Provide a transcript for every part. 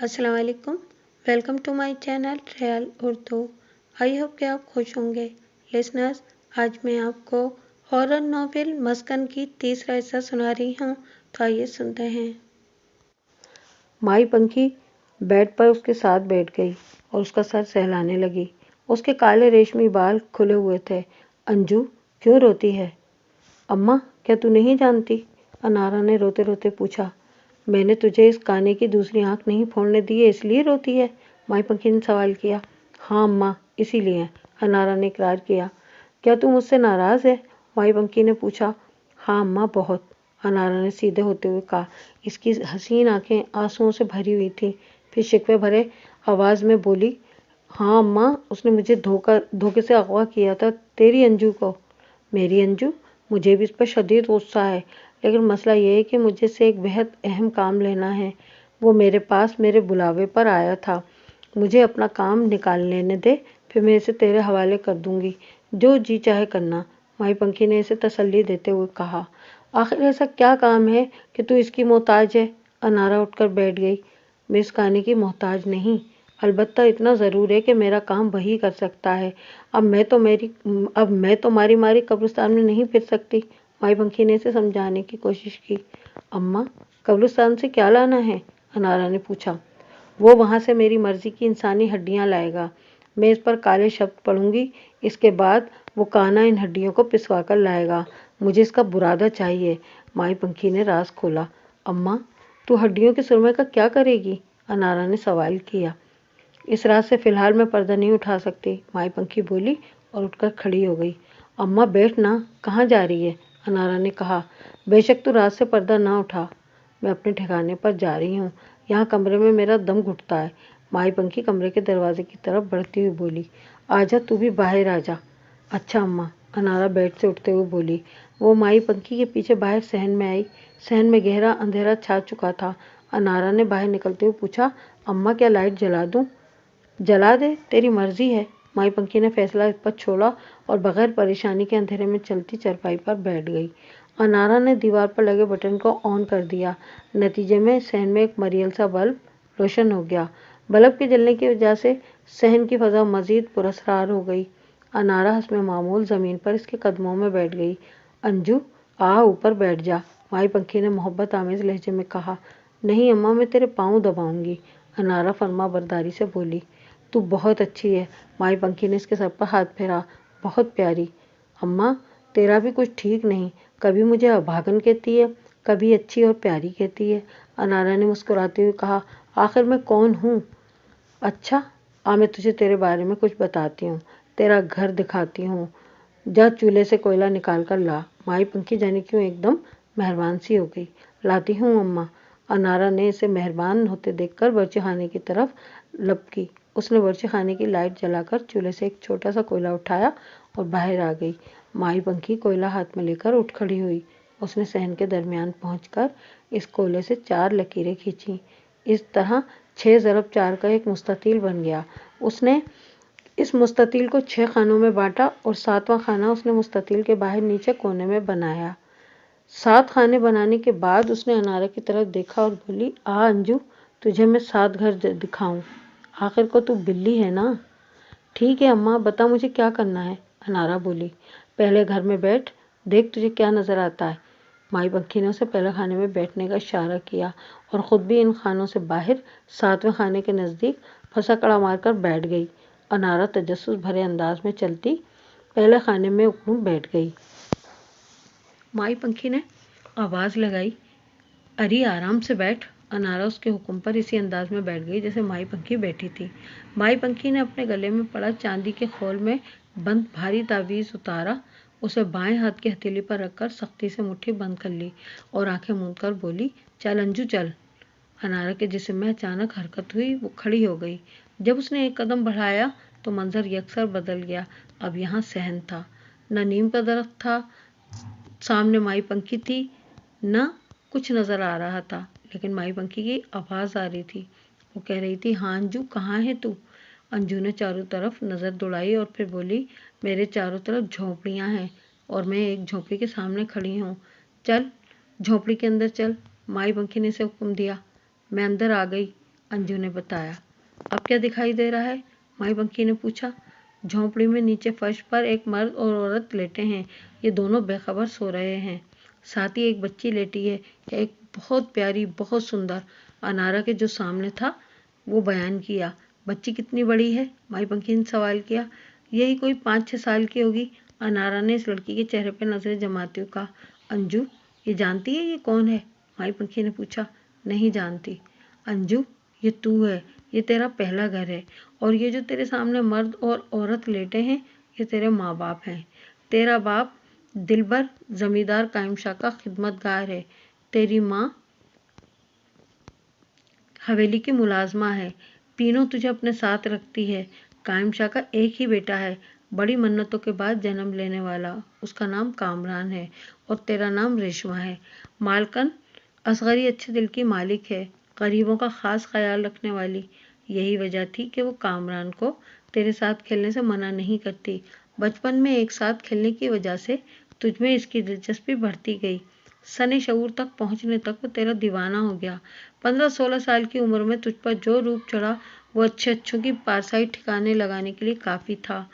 अस्सलाम वालेकुम। Welcome to my channel real Urdu. I hope कि आप खुश होंगे। लिसनर्स, आज मैं आपको हॉरर नॉवेल मस्कन की तीसरा हिस्सा सुना रही हूँ, तो आइए सुनते हैं। माई पंखी बेड पर उसके साथ बैठ गई और उसका सर सहलाने लगी। उसके काले रेशमी बाल खुले हुए थे। अंजू, क्यों रोती है? अम्मा, क्या तू नहीं जानती? अनारा ने रोते रोते पूछा। मैंने तुझे इस काने की दूसरी आंख नहीं फोड़ने दी है, इसलिए रोती है? माई पंखी ने सवाल किया। हाँ अम्मा, इसीलिए, अनारा ने इकरार किया। क्या तू मुझसे नाराज़ है? माई पंखी ने पूछा। हाँ अम्मा, बहुत, अनारा ने सीधे होते हुए कहा। इसकी हसीन आंखें आंसुओं से भरी हुई थीं। फिर शिकवे भरे आवाज़ में बोली, हाँ अम्मा, उसने मुझे धोखे से अगवा किया था, तेरी अंजू को। मेरी अंजू? मुझे भी इस पर शदीद गुस्सा है, लेकिन मसला ये है कि मुझे से एक बेहद अहम काम लेना है। वो मेरे पास मेरे बुलावे पर आया था। मुझे अपना काम निकाल लेने दे, फिर मैं इसे तेरे हवाले कर दूंगी। जो जी चाहे करना, माई पंखी ने इसे तसल्ली देते हुए कहा। आखिर ऐसा क्या काम है कि तू इसकी मोहताज है? अनारा उठकर बैठ गई। मैं इस खाने की मोहताज नहीं, अलबत्ता इतना ज़रूर है कि मेरा काम वही कर सकता है। अब मैं तो मारी मारी कब्रिस्तान में नहीं फिर सकती। माई पंखी ने इसे समझाने की कोशिश की। अम्मा, कब्रिस्तान से क्या लाना है? अनारा ने पूछा। वो वहाँ से मेरी मर्जी की इंसानी हड्डियाँ लाएगा। मैं इस पर काले शब्द पढ़ूंगी, इसके बाद वो काना इन हड्डियों को पिसवा कर लाएगा। मुझे इसका बुरादा चाहिए। माई पंखी ने राज खोला। अम्मा, तू हड्डियों के सुरमे का क्या करेगी? अनारा ने सवाल किया। इस रात से फिलहाल मैं पर्दा नहीं उठा सकती, माई पंखी बोली और उठकर खड़ी हो गई। अम्मा बैठ ना, कहाँ जा रही है? अनारा ने कहा। बेशक तू रात से पर्दा ना उठा, मैं अपने ठिकाने पर जा रही हूँ। यहाँ कमरे में मेरा दम घुटता है। माई पंखी कमरे के दरवाजे की तरफ बढ़ती हुई बोली। आजा, तू भी बाहर आ जा। अच्छा अम्मा, अनारा बेड से उठते हुए बोली। वो माई पंखी के पीछे बाहर सहन में आई। सहन में गहरा अंधेरा छा चुका था। अनारा ने बाहर निकलते हुए पूछा, अम्मा क्या लाइट जला दूँ? जला दे, तेरी मर्जी है। माई पंखी ने फैसला इस पर छोड़ा और बगैर परेशानी के अंधेरे में चलती चारपाई पर बैठ गई। अनारा ने दीवार पर लगे बटन को ऑन कर दिया। नतीजे में सहन में एक मरियल सा बल्ब रोशन हो गया। बल्ब के जलने की वजह से सहन की फजा मजीद पुरस्कार हो गई। अनारा हस्मे मामूल ज़मीन पर इसके कदमों में बैठ गई। अंजू, आ ऊपर बैठ जा, माई पंखी ने मोहब्बत आमेज लहजे में कहा। नहीं अम्मा, मैं तेरे पाँव दबाऊंगी, अनारा फर्मा बरदारी से बोली। तू बहुत अच्छी है, माई पंखी ने इसके सर पर हाथ फेरा। बहुत प्यारी। अम्मा, तेरा भी कुछ ठीक नहीं, कभी मुझे अभागन कहती है, कभी अच्छी और प्यारी कहती है, अनारा ने मुस्कुराते हुए कहा। आखिर मैं कौन हूँ? अच्छा, मैं तुझे तेरे बारे में कुछ बताती हूँ, तेरा घर दिखाती हूँ। जा चूल्हे से कोयला निकाल कर ला। माई पंखी जाने क्यों एकदम मेहरबान सी हो गई। लाती हूँ अम्मा। अनारा ने इसे मेहरबान होते देखकर बर्ची खाने की तरफ लपकी। उसने बर्ची खाने की लाइट जलाकर चूल्हे से एक छोटा सा कोयला उठाया और बाहर आ गई। माई पंखी कोयला हाथ में लेकर उठ खड़ी हुई। उसने सहन के दरमियान पहुंचकर इस कोयले से 4 लकीरें खींची। इस तरह 6 ज़रब 4 का एक मुस्ततील बन गया। उसने इस मुस्ततील को 6 खानों में बांटा और 7वां खाना उसने मुस्ततील के बाहर नीचे कोने में बनाया। 7 खाने बनाने के बाद उसने अनारा की तरफ देखा और बोली, आ अंजू, तुझे मैं 7 घर दिखाऊं। आखिर को तू बिल्ली है ना? ठीक है अम्मा, बता मुझे क्या करना है, अनारा बोली। पहले घर में बैठ, देख तुझे क्या नजर आता है। माई पंखी ने उसे पहले खाने में बैठने का इशारा किया और ख़ुद भी इन खानों से बाहर 7वें खाने के नज़दीक फंसाकड़ा मारकर बैठ गई। अनारा तजस्सुस भरे अंदाज में चलती पहले खाने में उकड़ूं बैठ गई। माई पंखी ने आवाज़ लगाई, अरे आराम से बैठ। अनारा उसके हुक्म पर इसी अंदाज में बैठ गई जैसे माई पंखी बैठी थी। माई पंखी ने अपने गले में पड़ा चांदी के खोल में बंद भारी तावीज़ उतारा, उसे बाएं हाथ की हथेली पर रखकर सख्ती से मुट्ठी बंद कर ली और आंखें मूंद कर बोली, चल अंजू चल। अनारा के जिस्म में अचानक हरकत हुई। वो खड़ी हो गई। जब उसने एक कदम बढ़ाया तो मंजर यकसर बदल गया। अब यहाँ सहन था, न नीम का दरख्त था, सामने माई पंखी थी, न कुछ नज़र आ रहा था, लेकिन माई पंखी की आवाज़ आ रही थी। वो कह रही थी, हाँ अंजू, कहाँ है तू? अंजू ने चारों तरफ नज़र दौड़ाई और फिर बोली, मेरे चारों तरफ झोंपड़ियाँ हैं और मैं एक झोंपड़ी के सामने खड़ी हूँ। चल झोंपड़ी के अंदर चल। माई पंखी ने इसे हुक्म दिया। मैं अंदर आ गई। अंजू ने बताया। अब क्या दिखाई दे रहा है? माई पंखी ने पूछा। झोंपड़ी में नीचे फर्श पर एक मर्द और औरत लेटे हैं। ये दोनों बेखबर सो रहे हैं। साथ ही एक बच्ची लेटी है, एक बहुत प्यारी, बहुत सुंदर। अनारा के जो सामने था वो बयान किया। बच्ची कितनी बड़ी है? माई पंखी ने सवाल किया। यही कोई 5-6 साल की होगी। अनारा ने इस लड़की के चेहरे पर नजरें जमाते हुए कहा। अंजू, ये जानती है ये कौन है? माई पंखी ने पूछा। नहीं जानती। अंजू, ये तू है। ये तेरा पहला घर है और ये जो तेरे सामने मर्द और औरत लेटे हैं ये तेरे माँ बाप हैं। तेरा बाप दिलबर जमींदार कायम शाह का खिदमतगार है। तेरी माँ हवेली की मुलाजमा है। पीनो तुझे अपने साथ रखती है। कायम शाह का एक ही बेटा है, बड़ी मन्नतों के बाद जन्म लेने वाला। उसका नाम कामरान है और तेरा नाम रेशमा है। मालकन असगरी अच्छे दिल की मालिक है, गरीबों का खास ख्याल रखने वाली। यही वजह थी कि वो कामरान को तेरे साथ खेलने से मना नहीं करती। बचपन में एक साथ खेलने की वजह से तुझमें इसकी दिलचस्पी बढ़ती गई। सने शऊर तक पहुंचने तक वो तेरा दीवाना हो गया। 15-16 साल की उम्र में तुझ पर जो रूप चढ़ा वो अच्छों की पारसाई ठिकाने लगाने के लिए काफ़ी था।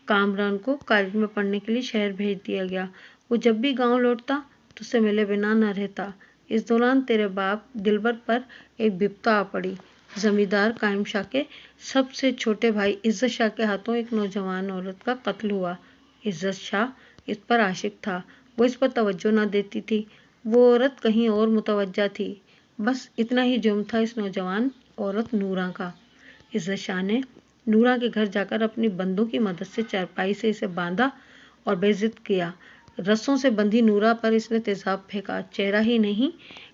कामरान को कॉलेज में पढ़ने के लिए शहर भेज दिया गया। वो जब भी गांव लौटता तुझसे मिले बिना न रहता। इस दौरान तेरे बाप दिलबर पर एक विपदा आ पड़ी। जमींदार कायम शाह के सबसे छोटे भाई इज्जत शाह के हाथों एक नौजवान औरत का कत्ल हुआ। इज्जत शाह इस पर आशिक था। वो इस पर तवज्जो न देती थी। वो औरत कहीं और मुतवज्जा थी। बस इतना ही जुर्म था इस नौजवान औरत नूरा का। इज्जत शाह ने नूरा के घर जाकर अपनी बंदों की मदद से चारपाई से इसे बांधा और बेइज्जत किया। रस्सों से बंधी नूरा पर इसने तेजाब फेंका। चेहरा ही नहीं,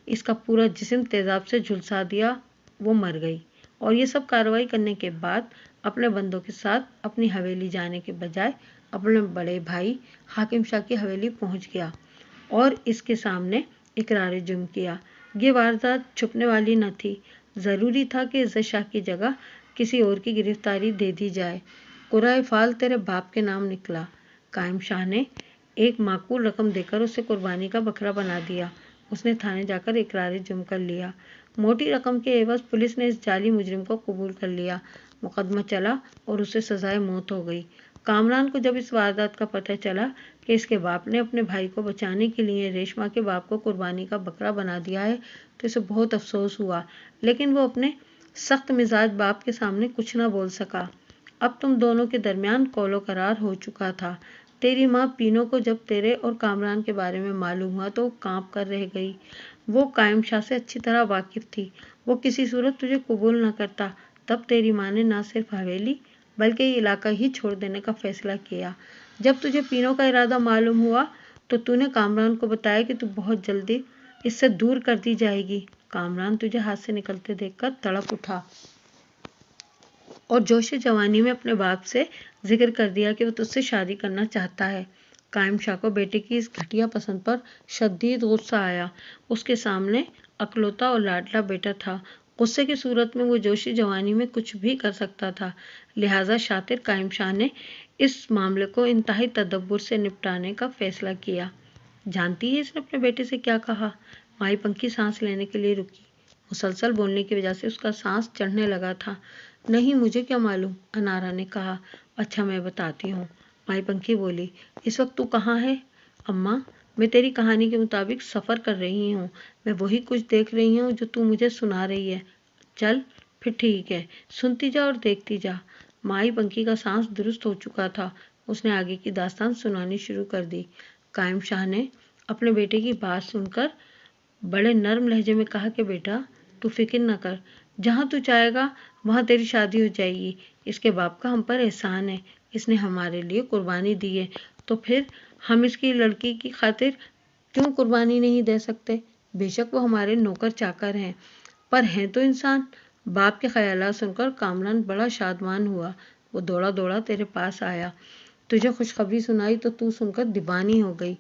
इसका पूरा जिस्म तेजाब से झुलसा दिया। वो मर गई और ये सब कार्रवाई करने के बाद अपने बंदों के साथ अपनी हवेली जाने के बजाय अपने बड़े भाई हाकिम शाह की हवेली पहुंच गया और इसके सामने इकरार जुर्म किया। ये वारदात छुपने वाली न थी। ज़रूरी था कि इज्जत शाह की जगह किसी और की गिरफ्तारी दे दी जाए। कुराए फाल तेरे बाप के नाम निकला। कायम शाह ने एक माकूल रकम देकर उसे कुर्बानी का बकरा बना दिया। उसने थाने जाकर इकरार जुर्म कर लिया। मोटी रकम के एवज पुलिस ने इस जाली मुजरिम को कबूल कर लिया। मुकदमा चला और उसे सजाए मौत हो गई। कामरान को जब इस वारदात का पता चला कि इसके बाप ने अपने भाई को बचाने के लिए रेशमा के बाप को कुर्बानी का बकरा बना दिया है तो इसे बहुत अफसोस हुआ, लेकिन वो अपने सख्त मिजाज बाप के सामने कुछ न बोल सका। अब तुम दोनों के दरमियान कौलो करार हो चुका था। तेरी माँ पीनो को जब तेरे और कामरान के बारे में मालूम हुआ तो कांप कर रह गई। वो कायम शाह से अच्छी तरह वाकिफ थी। वो किसी सूरत तुझे कबूल न करता। तब तेरी माँ ने न सिर्फ हवेली बल्कि ये इलाका ही छोड़ देने का फैसला किया। जब तुझे पीनो का इरादा मालूम हुआ तो तूने कामरान को बताया कि तू बहुत जल्दी इससे दूर कर दी जाएगी। कामरान तुझे हाथ से निकलते देखकर तड़प उठा और जोश जवानी में अपने बाप से जिक्र कर दिया कि वो तुझसे शादी करना चाहता है। कायम शाह को बेटे की इस घटिया पसंद पर शदीद गुस्सा आया। उसके सामने अकलौता और लाडला बेटा था। गुस्से की सूरत में वो जोशी जवानी में कुछ भी कर सकता था। लिहाजा शातिर कायम शाह ने इस मामले को इंतहाई तदब्बुर से निपटाने का फैसला किया। जानती है इसने अपने बेटे से क्या कहा? माई पंखी सांस लेने के लिए रुकी। मुसलसल बोलने की वजह से उसका सांस चढ़ने लगा था। नहीं, मुझे क्या मालूम, अनारा ने कहा। अच्छा, मैं बताती हूँ, माई पंखी बोली। इस वक्त तू कहाँ है? अम्मा, मैं तेरी कहानी के मुताबिक सफ़र कर रही हूँ। मैं वही कुछ देख रही हूँ जो तू मुझे सुना रही है। चल फिर ठीक है, सुनती जा और देखती जा। माई पंखी का सांस दुरुस्त हो चुका था। उसने आगे की दास्तान सुनानी शुरू कर दी। कायम शाह ने अपने बेटे की बात सुनकर बड़े नर्म लहजे में कहा कि बेटा, तू फिक्र न कर, जहाँ तू चाहेगा वहाँ तेरी शादी हो जाएगी। इसके बाप का हम पर एहसान है, इसने हमारे लिए कुर्बानी दी है, तो फिर हम इसकी लड़की की खातिर क्यों कुर्बानी नहीं दे सकते? बेशक वो हमारे नौकर चाकर हैं, पर हैं तो इंसान। बाप के ख्यालात सुनकर कामरान बड़ा शादमान हुआ। वो दौड़ा दौड़ा तेरे पास आया। तुझे खुशखबरी सुनाई तो तू सुनकर दीवानी हो गई।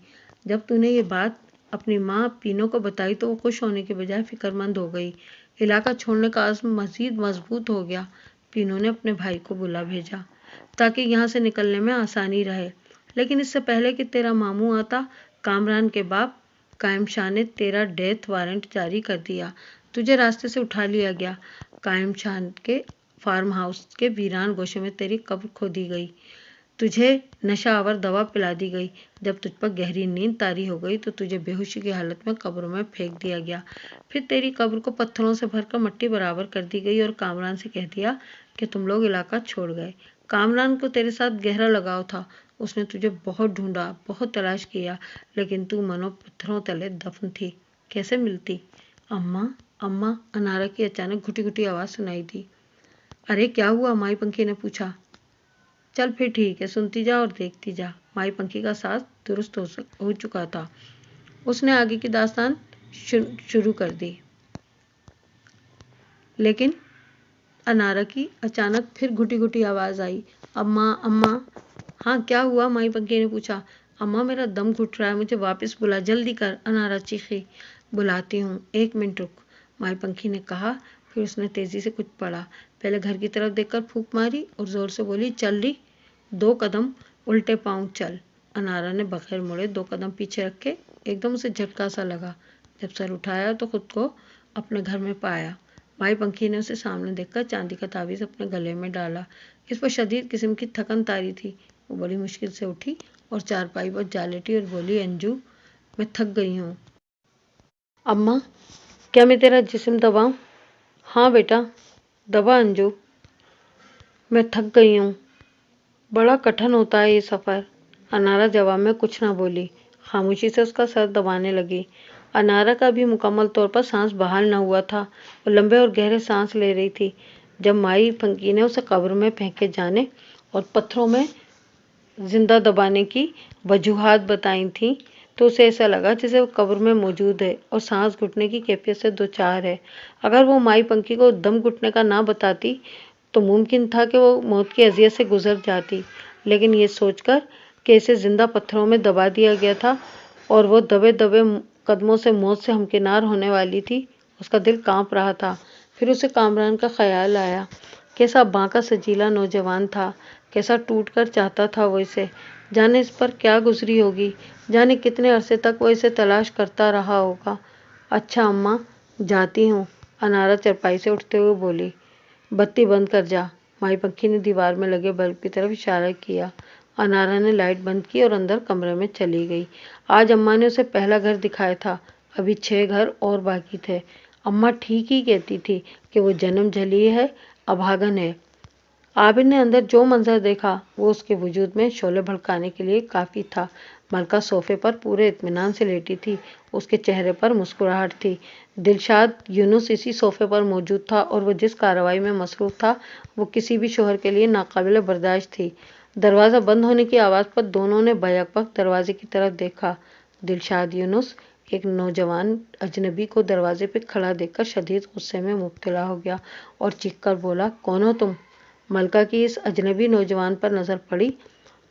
जब तूने ये बात अपनी माँ पीनो को बताई तो वो खुश होने के बजाय फिक्रमंद हो गई। इलाका छोड़ने का अज़्म मज़ीद मजबूत हो गया। पीनो ने अपने भाई को बुला भेजा ताकि यहाँ से निकलने में आसानी रहे, लेकिन इससे पहले कि तेरा मामू आता, कामरान के बाप कायम शाह ने तेरा डेथ वारंट जारी कर दिया। तुझे रास्ते से उठा लिया गया। कायम शान के फार्म हाउस के वीरान गोशे में तेरी कब्र खोदी गई। तुझे नशा आवर दवा पिला दी गई। जब तुझ पर गहरी नींद तारी हो गई तो तुझे बेहोशी की हालत में कब्र में फेंक दिया गया। फिर तेरी कब्र को पत्थरों से भरकर मट्टी बराबर कर दी गई और कामरान से कह दिया कि तुम लोग इलाका छोड़ गए। कामरान को तेरे साथ गहरा लगाव था। उसने तुझे बहुत ढूंढा, बहुत तलाश किया, लेकिन तू मनो पत्थरों तले दफन थी। कैसे मिलती? अम्मा, अम्मा, अनारा की अचानक घुटी घुटी आवाज सुनाई दी। अरे क्या हुआ? माई पंखी ने पूछा। चल फिर ठीक है, सुनती जा और देखती जा। माई पंखी का सांस दुरुस्त हो चुका था। उसने आगे की दास्तान शुरू कर दी। लेकिन अनारा की अचानक फिर घुटी घुटी आवाज आई। अम्मा, अम्मा। हाँ क्या हुआ? माई पंखी ने पूछा। अम्मा मेरा दम घुट रहा है, मुझे वापस बुला, जल्दी कर, अनारा चीखी। बुलाती हूँ, 1 मिनट रुक, माई पंखी ने कहा। फिर उसने तेजी से कुछ पढ़ा। पहले घर की तरफ देखकर फूंक मारी और जोर से बोली, चल रही, 2 कदम उल्टे पांव चल। अनारा ने बगैर मुड़े 2 कदम पीछे रखे। एकदम उसे झटका सा लगा। जब सर उठाया तो खुद को अपने घर में पाया। माई पंखी ने उसे सामने देखकर चांदी का ताबीज अपने गले में डाला। इस पर शदीद किस्म की थकन तारी थी। वो बड़ी मुश्किल से उठी और चारपाई पर जा लेटी और बोली, अंजू मैं थक गई हूँ। अम्मा क्या मैं तेरा जिस्म दबाऊं? हाँ बेटा दबा अंजू, मैं थक गई हूँ, बड़ा कठिन होता है ये सफ़र। अनारा जवाब में कुछ ना बोली, खामोशी से उसका सर दबाने लगी। अनारा का भी मुकम्मल तौर पर सांस बहाल न हुआ था। वो लंबे और गहरे सांस ले रही थी। जब माई पंखी ने उसे कब्र में फेंके जाने और पत्थरों में जिंदा दबाने की वजूहात बताई थी तो उसे ऐसा लगा जैसे वो कब्र में मौजूद है और सांस घुटने की कैफियत से दो चार है। अगर वो माई पंखी को दम घुटने का ना बताती तो मुमकिन था कि वो मौत की अजियत से गुजर जाती, लेकिन ये सोचकर कि इसे जिंदा पत्थरों में दबा दिया गया था और वो दबे दबे कदमों से मौत से हमकिनार होने वाली थी, उसका दिल कांप रहा था। फिर उसे कामरान का ख्याल आया। कैसा बांका सजीला नौजवान था, कैसा टूट कर चाहता था वो इसे। जाने इस पर क्या गुजरी होगी, जाने कितने अरसे तक वो इसे तलाश करता रहा होगा। अच्छा अम्मा जाती हूँ, अनारा चरपाई से उठते हुए बोली। बत्ती बंद कर जा, माई पंखी ने दीवार में लगे बल्ब की तरफ इशारा किया। अनारा ने लाइट बंद की और अंदर कमरे में चली गई। आज अम्मा ने उसे पहला घर दिखाया था, अभी 6 घर और बाकी थे। अम्मा ठीक ही कहती थी कि वो जन्म जली है, अभागन है। आबिद ने अंदर जो मंजर देखा वो उसके वजूद में शोले भड़काने के लिए काफ़ी था। मलका सोफे पर पूरे इत्मीनान से लेटी थी, उसके चेहरे पर मुस्कुराहट थी। दिलशाद यूनुस इसी सोफे पर मौजूद था और वो जिस कार्रवाई में मसरूफ़ था वो किसी भी शोहर के लिए नाकाबिले बर्दाश्त थी। दरवाज़ा बंद होने की आवाज़ पर दोनों ने बैक दरवाजे की तरफ देखा। दिलशाद यूनुस एक नौजवान अजनबी को दरवाजे पर खड़ा देखकर शदीद गुस्से में मुब्तला हो गया और चीखकर बोला, कौन हो तुम? मलका की इस अजनबी नौजवान पर नज़र पड़ी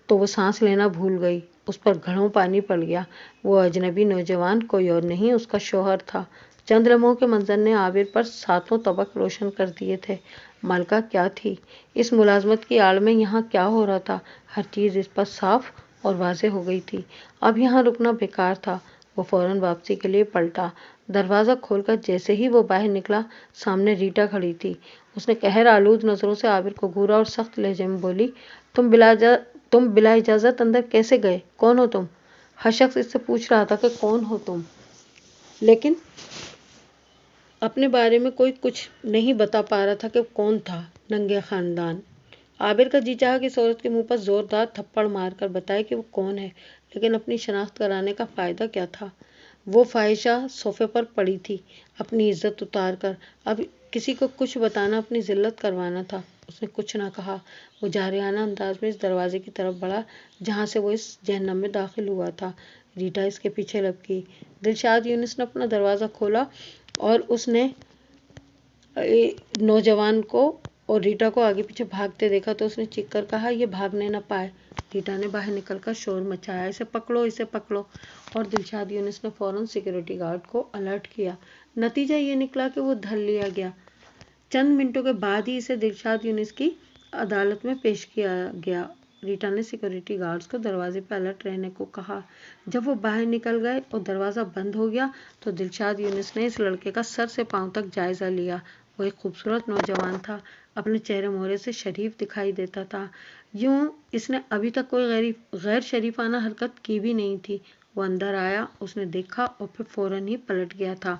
तो वो सांस लेना भूल गई। उस पर घड़ों पानी पड़ गया। वो अजनबी नौजवान कोई और नहीं, उसका शौहर था। चंद लम्हों के मंजर ने आबिर पर 7 तबक रोशन कर दिए थे। मलका क्या थी? इस मुलाजमत की आड़ में यहाँ क्या हो रहा था? हर चीज़ इस पर साफ और वाज़ेह हो गई थी। अब यहाँ रुकना बेकार था। वो फौरन वापसी के लिए पलटा। दरवाज़ा खोलकर जैसे ही वो बाहर निकला, सामने रीटा खड़ी थी। उसने कहर आलूद नज़रों से आबिर को घूरा और सख्त लहजे में बोली, तुम बिला इजाज़त अंदर कैसे गए? कौन हो तुम? हर शख्स इससे पूछ रहा था कि कौन हो तुम, लेकिन अपने बारे में कोई कुछ नहीं बता पा रहा था कि कौन था। नंगे खानदान। आबिर का जी चाहा कि इस औरत के मुंह पर जोरदार थप्पड़ मारकर बताए कि वो कौन है, लेकिन अपनी शनाख्त कराने का फ़ायदा क्या था? वो फाहिशा सोफे पर पड़ी थी, अपनी इज्जत उतार कर। अब किसी को कुछ बताना अपनी जिल्लत करवाना था। उसने कुछ ना कहा। वो जारियाना अंदाज में इस दरवाजे की तरफ बढ़ा जहाँ से वो इस जहन्नम में दाखिल हुआ था। रीटा इसके पीछे लपकी। दिलशाद यूनुस ने अपना दरवाज़ा खोला और उसने नौजवान को और रीटा को आगे पीछे भागते देखा तो उसने चीख कर कहा, ये भागने न पाए। रीटा ने बाहर निकलकर शोर मचाया, इसे पकड़ो, इसे पकड़ो। और दिलशाद यूनुस ने फौरन सिक्योरिटी गार्ड को अलर्ट किया। नतीजा ये निकला कि वो धर लिया गया। चंद मिनटों के बाद ही इसे दिलशाद यूनुस की अदालत में पेश किया गया। रीटा ने सिक्योरिटी गार्ड्स को दरवाजे पर अलर्ट रहने को कहा। जब वो बाहर निकल गए और दरवाज़ा बंद हो गया तो दिलशाद यूनुस ने इस लड़के का सर से पांव तक जायज़ा लिया। وہ ایک خوبصورت نوجوان تھا، اپنے چہرے مہرے سے شریف دکھائی دیتا تھا، یوں اس نے ابھی تک کوئی غیر شریفانہ حرکت کی بھی نہیں تھی۔ وہ اندر آیا، اس نے دیکھا اور پھر فوراً ہی پلٹ گیا تھا۔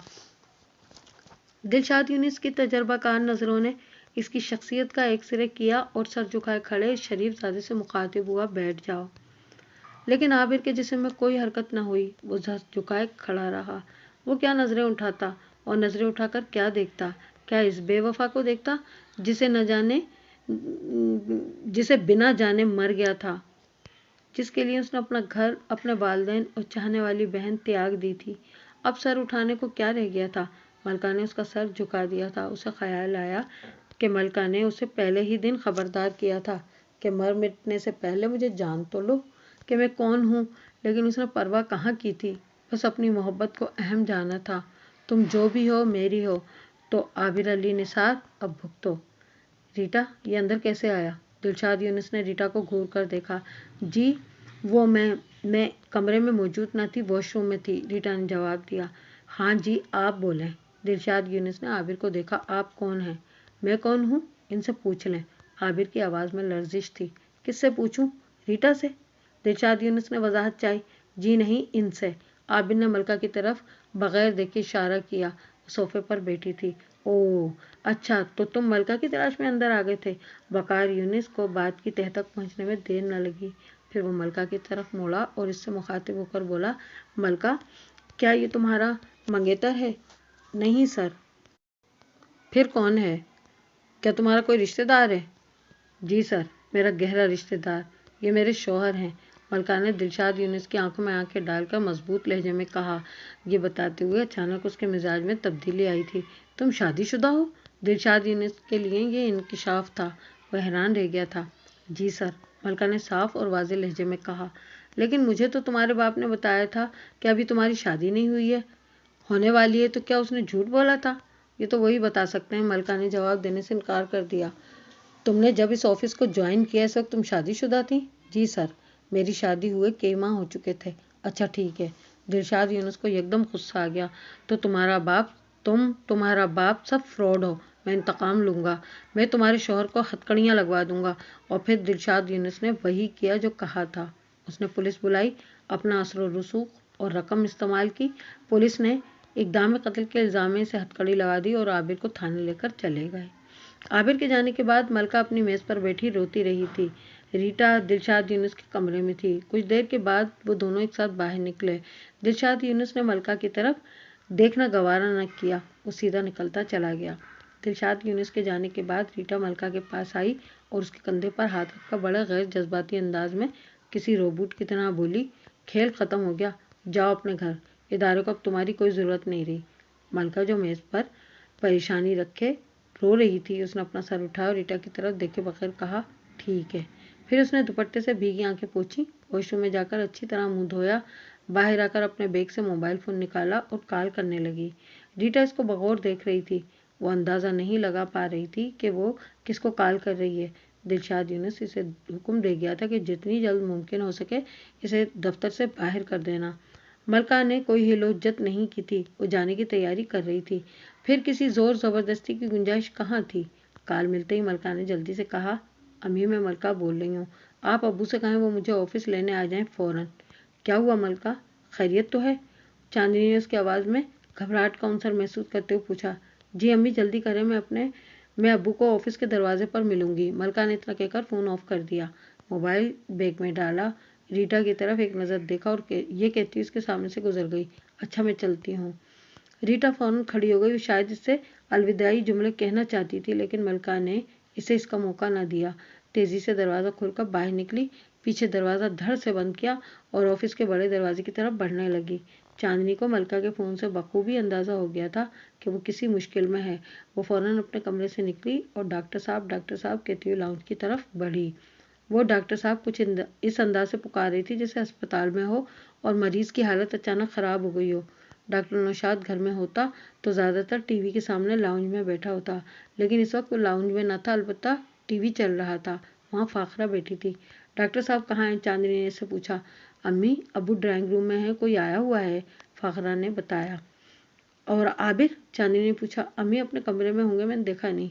دلشاد یونس کی تجربہ کار نظروں نے اس کی شخصیت کا ایک سرے کیا اور سر جھکائے کھڑے شریف زادے سے مخاطب ہوا، بیٹھ جاؤ۔ لیکن عابر کے جسم میں کوئی حرکت نہ ہوئی، وہ سر جھکائے کھڑا رہا۔ وہ کیا نظریں اٹھاتا اور نظریں اٹھا کر کیا دیکھتا؟ کیا اس بے وفا کو دیکھتا جسے بنا جانے مر گیا تھا، جس کے لیے اس نے اپنا گھر، اپنے والدین اور چاہنے والی بہن تیاگ دی تھی؟ اب سر اٹھانے کو کیا رہ گیا تھا؟ ملکہ نے اس کا سر جھکا دیا تھا۔ اسے خیال آیا کہ ملکہ نے اسے پہلے ہی دن خبردار کیا تھا کہ مٹنے سے پہلے مجھے جان تو لو کہ میں کون ہوں، لیکن اس نے پرواہ کہاں کی تھی، بس اپنی محبت کو اہم جانا تھا۔ تم جو بھی ہو میری ہو، تو عابر علی نثار اب بھگتو۔ ریٹا یہ اندر کیسے آیا؟ دلشاد یونس نے ریٹا کو گھور کر دیکھا۔ جی وہ میں کمرے میں موجود نہ تھی، واش روم میں تھی، ریٹا نے جواب دیا۔ ہاں جی آپ بولیں۔ دلشاد یونس نے عابر کو دیکھا۔ آپ کون ہیں؟ میں کون ہوں ان سے پوچھ لیں۔ عابر کی آواز میں لرزش تھی۔ کس سے پوچھوں؟ ریٹا سے؟ دلشاد یونس نے وضاحت چاہی۔ جی نہیں، ان سے۔ عابر نے ملکہ کی طرف بغیر دیکھے اشارہ کیا، وہ صوفے پر بیٹھی تھی۔ اوہ اچھا، تو تم ملکہ کی تلاش میں اندر آ گئے تھے۔ وقار یونس کو بات کی تہہ تک پہنچنے میں دیر نہ لگی، پھر وہ ملکہ کی طرف مڑا اور اس سے مخاطب ہو کر بولا، ملکہ کیا یہ تمہارا منگیتر ہے؟ نہیں سر۔ پھر کون ہے؟ کیا تمہارا کوئی رشتہ دار ہے؟ جی سر، میرا گہرا رشتہ دار، یہ میرے شوہر ہیں، ملکہ نے دلشاد یونس کی آنکھوں میں آنکھیں ڈال کر مضبوط لہجے میں کہا۔ یہ بتاتے ہوئے اچانک اس کے مزاج میں تبدیلی آئی تھی۔ تم شادی شدہ ہو؟ دلشاد یونس کے لیے یہ انکشاف تھا، وہ حیران رہ گیا تھا۔ جی سر، ملکہ نے صاف اور واضح لہجے میں کہا۔ لیکن مجھے تو تمہارے باپ نے بتایا تھا کہ ابھی تمہاری شادی نہیں ہوئی ہے۔ ہونے والی ہے تو کیا اس نے جھوٹ بولا تھا؟ یہ تو وہی بتا سکتے ہیں، ملکہ نے جواب دینے سے انکار کر دیا۔ تم نے جب اس آفس کو جوائن کیا اس وقت تم شادی شدہ تھی؟ جی سر، میری شادی ہوئے کئی ماہ ہو چکے تھے۔ اچھا ٹھیک ہے۔ دلشاد یونس کو یکدم غصہ آ گیا۔ تو تمہارا باپ سب فراڈ ہو، میں انتقام لوں گا، میں تمہارے شوہر کو ہتکڑیاں لگوا دوں گا۔ اور پھر دلشاد یونس نے وہی کیا جو کہا تھا۔ اس نے پولیس بلائی، اپنا اثر و رسوخ اور رقم استعمال کی۔ پولیس نے اقدام قتل کے الزام میں اسے ہتکڑی لگا دی اور عابر کو تھانے لے کر چلے گئے۔ عابر کے جانے کے بعد ملکہ اپنی میز پر بیٹھی روتی رہی تھی۔ ریٹا دلشاد یونس کے کمرے میں تھی۔ کچھ دیر کے بعد وہ دونوں ایک ساتھ باہر نکلے۔ دلشاد یونس نے ملکہ کی طرف دیکھنا گوارا نہ کیا، وہ سیدھا نکلتا چلا گیا۔ دلشاد یونس کے جانے کے بعد ریٹا ملکہ کے پاس آئی اور اس کے کندھے پر ہاتھ رکھ کر بڑے غیر جذباتی انداز میں کسی روبوٹ کی طرح بولی، کھیل ختم ہو گیا، جاؤ اپنے گھر، ادارے کو اب تمہاری کوئی ضرورت نہیں رہی۔ ملکہ جو میز پر پریشانی رکھے رو رہی تھی، اس نے اپنا سر اٹھایا اور ریٹا کی طرف دیکھے بغیر کہا، ٹھیک ہے۔ پھر اس نے دوپٹے سے بھیگی آنکھیں پوچھی، واش روم میں جا کر اچھی طرح منہ دھویا، باہر آ کر اپنے بیگ سے موبائل فون نکالا اور کال کرنے لگی۔ ریٹا اس کو بغور دیکھ رہی تھی، وہ اندازہ نہیں لگا پا رہی تھی کہ وہ کس کو کال کر رہی ہے۔ دلشاد یونس اسے حکم دے گیا تھا کہ جتنی جلد ممکن ہو سکے اسے دفتر سے باہر کر دینا۔ ملکہ نے کوئی ہل و جت نہیں کی تھی، وہ جانے کی تیاری کر رہی تھی، پھر کسی زور زبردستی کی گنجائش کہاں تھی۔ کال ملتے ہی ملکہ نے جلدی سے کہا، امی میں ملکہ بول رہی ہوں، آپ ابو سے کہیں وہ مجھے آفس لینے آ جائیں فوراً۔ کیا ہوا ملکہ، خیریت تو ہے؟ چاندنی نے اس کی آواز میں گھبراہٹ کا عنصر محسوس کرتے ہوئے پوچھا۔ جی امی جلدی کریں، میں ابو کو آفس کے دروازے پر ملوں گی۔ ملکہ نے اتنا کہہ کر فون آف کر دیا، موبائل بیگ میں ڈالا، ریٹا کی طرف ایک نظر دیکھا اور یہ کہتی اس کے سامنے سے گزر گئی، اچھا میں چلتی ہوں۔ ریٹا فوراً کھڑی ہو گئی، وہ شاید اس سے الوداعی جملے کہنا چاہتی تھی، لیکن ملکہ نے اسے اس کا موقع نہ دیا۔ تیزی سے دروازہ کھول کر باہر نکلی، پیچھے دروازہ دھڑ سے بند کیا اور آفس کے بڑے دروازے کی طرف بڑھنے لگی۔ چاندنی کو ملکہ کے فون سے بخوبی اندازہ ہو گیا تھا کہ وہ کسی مشکل میں ہے۔ وہ فوراً اپنے کمرے سے نکلی اور ڈاکٹر صاحب کہتی ہوئی لاؤنج کی طرف بڑھی۔ وہ ڈاکٹر صاحب کچھ اس انداز سے پکار رہی تھی جیسے اسپتال میں ہو اور مریض کی حالت اچانک خراب ہو گئی ہو۔ ڈاکٹر نوشاد گھر میں ہوتا تو زیادہ تر ٹی وی کے سامنے لاؤنج میں بیٹھا ہوتا، لیکن اس وقت وہ لاؤنج میں نہ تھا، البتہ ٹی وی چل رہا تھا، وہاں فاخرہ بیٹھی تھی۔ ڈاکٹر صاحب کہاں ہیں؟ چاندنی نے اس سے پوچھا۔ امی ابو ڈرائنگ روم میں ہیں، کوئی آیا ہوا ہے، فاخرہ نے بتایا۔ और आबिर? चांदनी ने पूछा। अम्मी अपने कमरे में होंगे, मैंने देखा नहीं,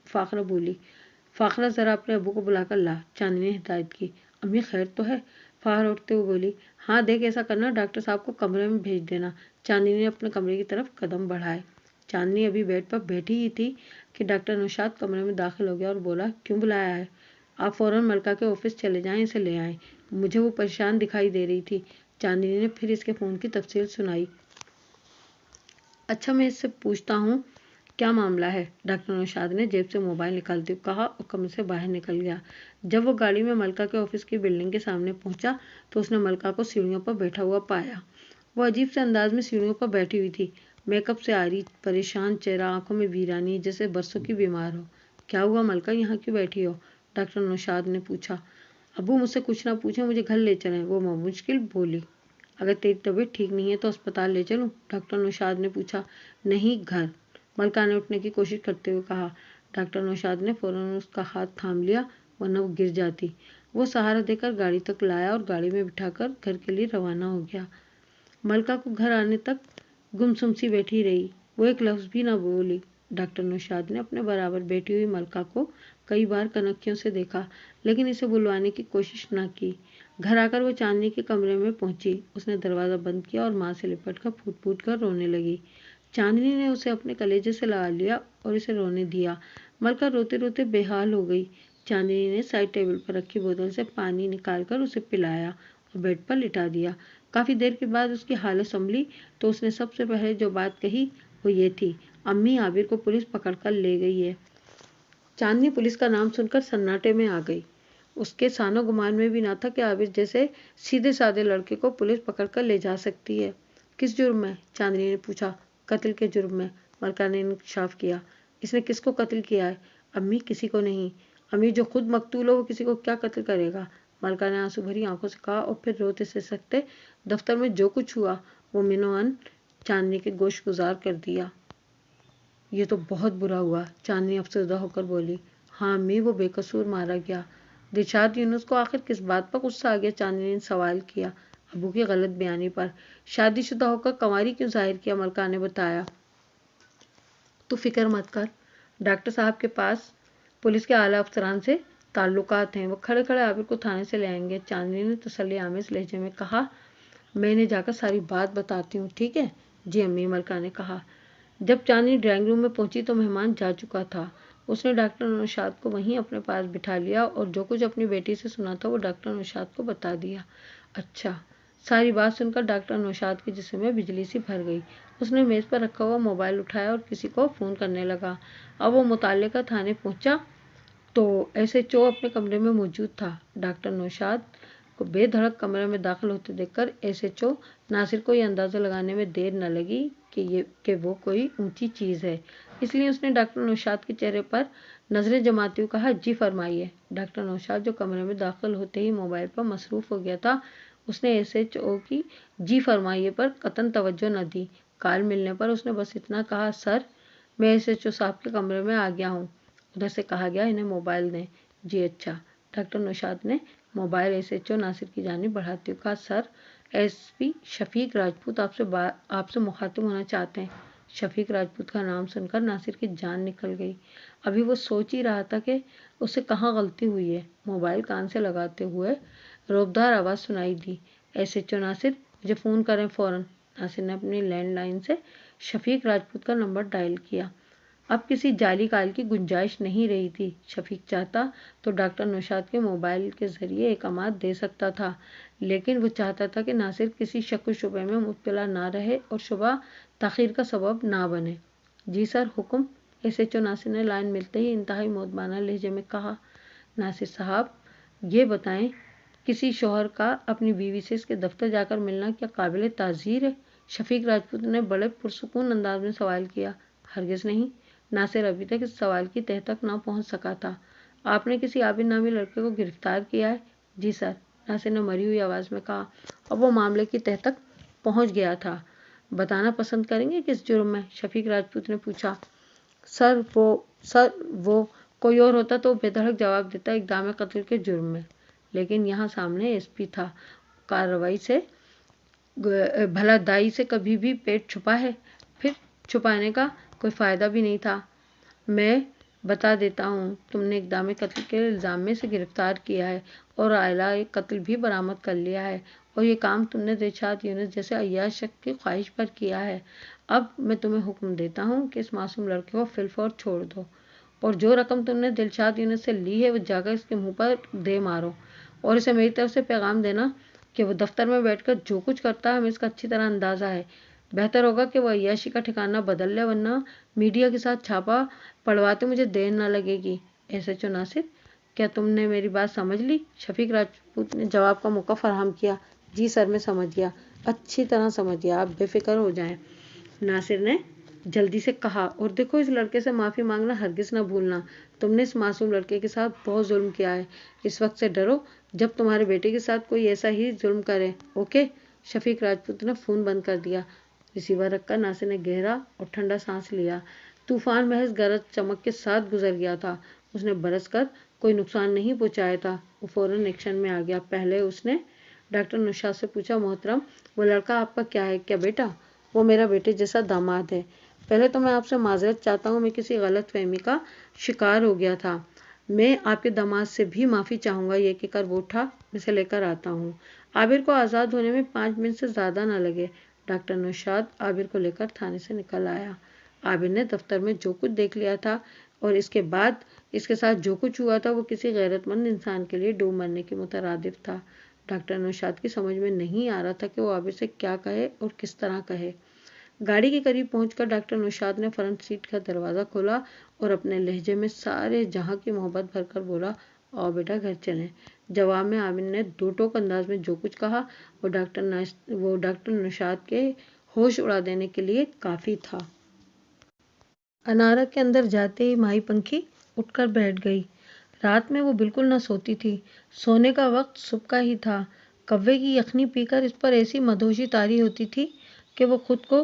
फाखरा बोली। फाखरा जरा अपने अबू को बुलाकर ला, चांदनी ने हिदायत की। अम्मी खैर तो है? फाखरा उठते हुए बोली। हाँ देख, ऐसा करना, डॉक्टर साहब को कमरे में भेज देना। चांदनी ने अपने कमरे की तरफ कदम बढ़ाए। चांदनी अभी बेड पर बैठी ही थी कि डॉक्टर नौशाद कमरे में दाखिल हो गया और बोला, क्यों बुलाया है? आप फौरन मलका के ऑफिस चले जाएं, इसे ले आएं। मुझे वो परेशान दिखाई दे रही थी। चांदनी ने फिर इसके फ़ोन की तफसील सुनाई। अच्छा, मैं इससे पूछता हूँ क्या मामला है? डॉक्टर नौशाद ने जेब से मोबाइल निकालते हुए कहा और कमरे से बाहर निकल गया। जब वो गाड़ी में मलका के ऑफिस की बिल्डिंग के सामने पहुंचा तो उसने मलका को सीढ़ियों पर बैठा हुआ पाया। वो अजीब से अंदाज में सीढ़ियों पर बैठी हुई थी, मेकअप से आरी, परेशान चेहरा, आंखों में वीरानी, जैसे बरसों की बीमार हो। क्या हुआ मलका, यहाँ क्यों बैठी हो? डॉक्टर नौशाद ने पूछा। अबू मुझसे कुछ ना पूछे, मुझे घर ले चलें, वो मुश्किल बोली। अगर तेरी तबीयत ठीक नहीं है तो अस्पताल ले चलूं? डॉक्टर नौशाद ने पूछा। नहीं, घर, मलका ने उठने की कोशिश करते हुए कहा। डॉक्टर नौशाद ने फौरन उसका हाथ थाम लिया, वरना वो गिर जाती। वो सहारा देकर गाड़ी तक लाया और गाड़ी में बिठाकर घर के लिए रवाना हो गया। मलका को घर आने तक गुमसुम सी बैठी रही, वो एक लफ्ज़ भी ना बोली। डॉक्टर नौशाद ने अपने बराबर बैठी हुई मलका को कई बार कनखियों से देखा, लेकिन इसे बुलवाने की कोशिश न की। घर आकर वो चांदनी के कमरे में पहुंची। उसने दरवाज़ा बंद किया और माँ से लिपट कर फूट फूट कर रोने लगी। चांदनी ने उसे अपने कलेजे से लगा लिया और इसे रोने दिया। मलका रोते रोते बेहाल हो गई। चांदनी ने साइड टेबल पर रखी बोतल से पानी निकालकर उसे पिलाया और बेड पर लिटा दिया। काफ़ी देर के बाद उसकी हालत संभली तो उसने सबसे पहले जो बात कही वो ये थी, अम्मी, आबिर को पुलिस पकड़कर ले गई है। चांदनी पुलिस का नाम सुनकर सन्नाटे में आ गई। उसके सानो गुमान में भी ना था कि आबिर जैसे सीधे साधे लड़के को पुलिस पकड़कर ले जा सकती है। किस जुर्म में? चांदनी ने पूछा। कत्ल के जुर्म में, मलका ने इंकशाफ किया। इसने किसको कत्ल किया है? अम्मी, किसी को नहीं। अम्मी, जो खुद मकतूल हो वो किसी को क्या कत्ल करेगा? मलका ने आंसू भरी आंखों से कहा और फिर रोते से सकते, दफ्तर में जो कुछ हुआ वो मिनोअन चांदनी के गोश गुजार कर दिया। ये तो बहुत बुरा हुआ, चांदनी अफसरदा होकर बोली। हाँ अम्मी, वो बेकसूर मारा गया। दिलशाद यूनुस को आखिर किस बात पर गुस्सा आ गया? चांदनी ने सवाल किया। अबू की गलत बयानी पर। शादीशुदा होकर कंवारी क्यों जाहिर किया? मलका ने बताया। तू फिक्र मत कर, डॉक्टर साहब के पास पुलिस के आला अफसरान से ताल्लुकात हैं, वो खड़े खड़े आबिर को थाने से ले आएंगे। चांदनी ने तसल्ली आमेज लहजे में कहा। मैं इन्हें जाकर सारी बात बताती हूँ, ठीक है? जी अम्मी, मलका ने कहा। जब चांदनी ड्राइंग रूम में पहुंची तो मेहमान जा चुका था। उसने डॉक्टर नौशाद को वहीं अपने पास बिठा लिया और जो कुछ अपनी बेटी से सुना था वो डॉक्टर नौशाद को बता दिया। अच्छा, सारी बात सुनकर डॉक्टर नौशाद के जिस्म में बिजली सी भर गई। उसने मेज पर रखा हुआ मोबाइल उठाया और किसी को फ़ोन करने लगा। अब वो मुताल्लिका थाने पहुंचा तो एसएचओ अपने कमरे में मौजूद था। डॉक्टर नौशाद को बेधड़क कमरे में दाखिल होते देखकर एसएचओ नासिर को यह अंदाज़ा लगाने में देर न लगी कि वो कोई ऊंची चीज़ है, इसलिए उसने डॉक्टर नौशाद के चेहरे पर नज़रें जमाते हुए कहा, जी फरमाइए। डॉक्टर नौशाद, जो कमरे में दाखिल होते ही मोबाइल पर मसरूफ़ हो गया था, उसने एसएचओ की जी फरमाइए पर कतन तवज्जो न दी। काल मिलने पर उसने बस इतना कहा, सर मैं एसएचओ साहब के कमरे में आ गया हूँ। उधर से कहा गया, इन्हें मोबाइल दें। जी अच्छा। डॉक्टर नौशाद ने मोबाइल एसएचओ नासिर की जानिब बढ़ाते हुए कहा, सर एसपी शफीक राजपूत आपसे मुखातिब होना चाहते हैं। शफीक राजपूत का नाम सुनकर नासिर की जान निकल गई। अभी वो सोच ही रहा था कि उससे कहाँ गलती हुई है। मोबाइल कान से लगाते हुए रोबदार आवाज़ सुनाई दी, एसएचओ नासिर, मुझे फ़ोन करें फ़ौरन। नासिर ने अपनी लैंडलाइन से शफीक राजपूत का नंबर डायल किया। अब किसी जाली काल की गुंजाइश नहीं रही थी। शफीक चाहता तो डॉक्टर नौशाद के मोबाइल के ज़रिए एकामात दे सकता था, लेकिन वो चाहता था कि नासिर किसी शक शुबे में मुब्तला ना रहे और शुबा ताख़ीर का सबब ना बने। जी सर, हुक्म। एसएचओ नासिर ने लाइन मिलते ही इंतहाई मोदबाना लहजे में कहा। नासिर साहब, ये बताएं, किसी शौहर का अपनी बीवी से इसके दफ्तर जाकर मिलना क्या काबिल ताज़ीर है? शफीक राजपूत ने बड़े पुरसुकून अंदाज में सवाल किया। हरगिज़ नहीं। नासिर अभी तक इस सवाल की तह तक ना पहुंच सका था। आपने किसी आबिद नामी लड़के को गिरफ्तार किया है? जी सर, नासिर ने मरी हुई आवाज़ में कहा। अब वो मामले की तह तक पहुंच गया था। बताना पसंद करेंगे किस जुर्म में? शफीक राजपूत ने पूछा। सर वो कोई और होता तो बेधड़क जवाब देता, इक़दाम कत्ल के जुर्म में, लेकिन यहाँ सामने एसपी था। कार्रवाई से भला दाई से कभी भी पेट छुपा है? छुपाने का कोई फ़ायदा भी नहीं था। मैं बता देता हूँ, तुमने इक़दाम कत्ल के इल्ज़ाम में से गिरफ्तार किया है और आला कत्ल भी बरामद कर लिया है, और ये काम तुमने दिलशाद यूनुस जैसे अय्याश शख्स की ख्वाहिश पर किया है। अब मैं तुम्हें हुक्म देता हूँ कि इस मासूम लड़के को फिलफौर छोड़ दो, और जो रकम तुमने दिलशाद यूनुस से ली है वो जाकर इसके मुंह पर दे मारो, और इसे मेरी तरफ से पैगाम देना कि वो दफ्तर में बैठकर जो कुछ करता है हमें इसका अच्छी तरह अंदाज़ा है। बेहतर होगा कि वो अय्याशी का ठिकाना बदल ले, वरना मीडिया के साथ छापा पढ़वाते मुझे देर न लगेगी। एसएचओ नासिर, क्या तुमने मेरी बात समझ ली? शफीक राजपूत ने जवाब का मौका फराहम किया। जी सर, मैं समझ गया, अच्छी तरह समझ गया, आप बेफिक्र हो जाएं, नासिर ने जल्दी से कहा। और देखो, इस लड़के से माफ़ी मांगना हरगिज़ न भूलना। तुमने इस मासूम लड़के के साथ बहुत जुल्म किया है। इस वक्त से डरो जब तुम्हारे बेटे के साथ कोई ऐसा ही जुल्म करे। ओके? शफीक राजपूत ने फ़ोन बंद कर दिया। रिसीवर रखकर नासिर ने गहरा और ठंडा सांस लिया। तूफान महज गरज चमक के साथ गुजर गया था। उसने बरस कर कोई नुकसान नहीं पहुंचाया था। वो फौरन एक्शन में आ गया। पहले उसने डॉक्टर नौशाद से पूछा, मोहतरम, वो लड़का आपका क्या है? क्या बेटा? वो मेरा बेटे जैसा दामाद है। पहले तो मैं आपसे माजरत चाहता हूँ, मैं किसी गलत फहमी का शिकार हो गया था। मैं आपके दामाद से भी माफ़ी चाहूँगा। ये कहकर वो उठा, मैं इसे लेकर आता हूँ। आबिर को आज़ाद होने में 5 मिनट से ज़्यादा न लगे। डॉक्टर नौशाद आबिर को लेकर थाने से निकल आया। आबिर ने दफ्तर में जो कुछ देख लिया था और इसके बाद इसके साथ जो कुछ हुआ था वो किसी गैरतमंद इंसान के लिए डूब मरने के मुतरादिफ था। डॉक्टर नौशाद की समझ में नहीं आ रहा था कि वो आबिर से क्या कहे और किस तरह कहे। गाड़ी के करीब पहुंचकर डॉक्टर नौशाद ने फ्रंट सीट का दरवाज़ा खोला और अपने लहजे में सारे जहां की मोहब्बत भरकर बोला, आओ बेटा घर चलें। जवाब में आबिर ने दो टोक अंदाज में जो कुछ कहा वो डॉक्टर नौशाद के होश उड़ा देने के लिए काफ़ी था। अनारा के अंदर जाते ही माई पंखी उठकर बैठ गई। रात में वो बिल्कुल न सोती थी। सोने का वक्त सुबह का ही था। कव्वे की यखनी पीकर इस पर ऐसी मदहोशी तारी होती थी कि वो खुद को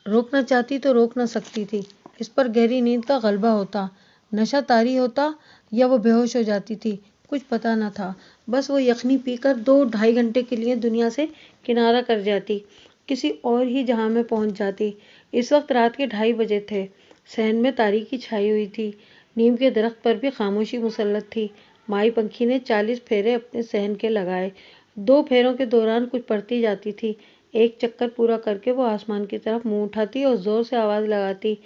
रोकना चाहती तो रोक न सकती थी। इस पर गहरी नींद का गलबा होता, नशा तारी होता या वो बेहोश हो जाती थी, कुछ पता न था। बस वो यखनी पीकर 2-2.5 घंटे के लिए दुनिया से किनारा कर जाती, किसी और ही जहां में पहुंच जाती। इस वक्त रात के 2:30 बजे थे। सहन में तारीकी छाई हुई थी। नीम के दरख्त पर भी खामोशी मुसल्लत थी। माई पंखी ने 40 फेरे अपने सहन के लगाए। 2 फेरों के दौरान कुछ पढ़ती जाती थी। एक चक्कर पूरा करके वो आसमान की तरफ मुंह उठाती और जोर से आवाज़ लगाती,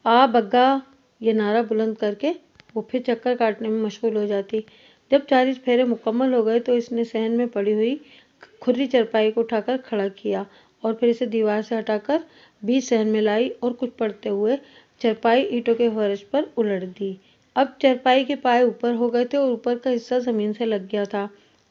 आ बग्गा। ये नारा बुलंद करके वो फिर चक्कर काटने में मशगूल हो जाती। जब 40 फेरे मुकम्मल हो गए तो इसने सहन में पड़ी हुई खुर्री चरपाई को उठाकर खड़ा किया और फिर इसे दीवार से हटाकर बीच सहन में लाई और कुछ पढ़ते हुए चरपाई ईंटों के फर्श पर उलट दी। अब चरपाई के पाए ऊपर हो गए थे और ऊपर का हिस्सा जमीन से लग गया था।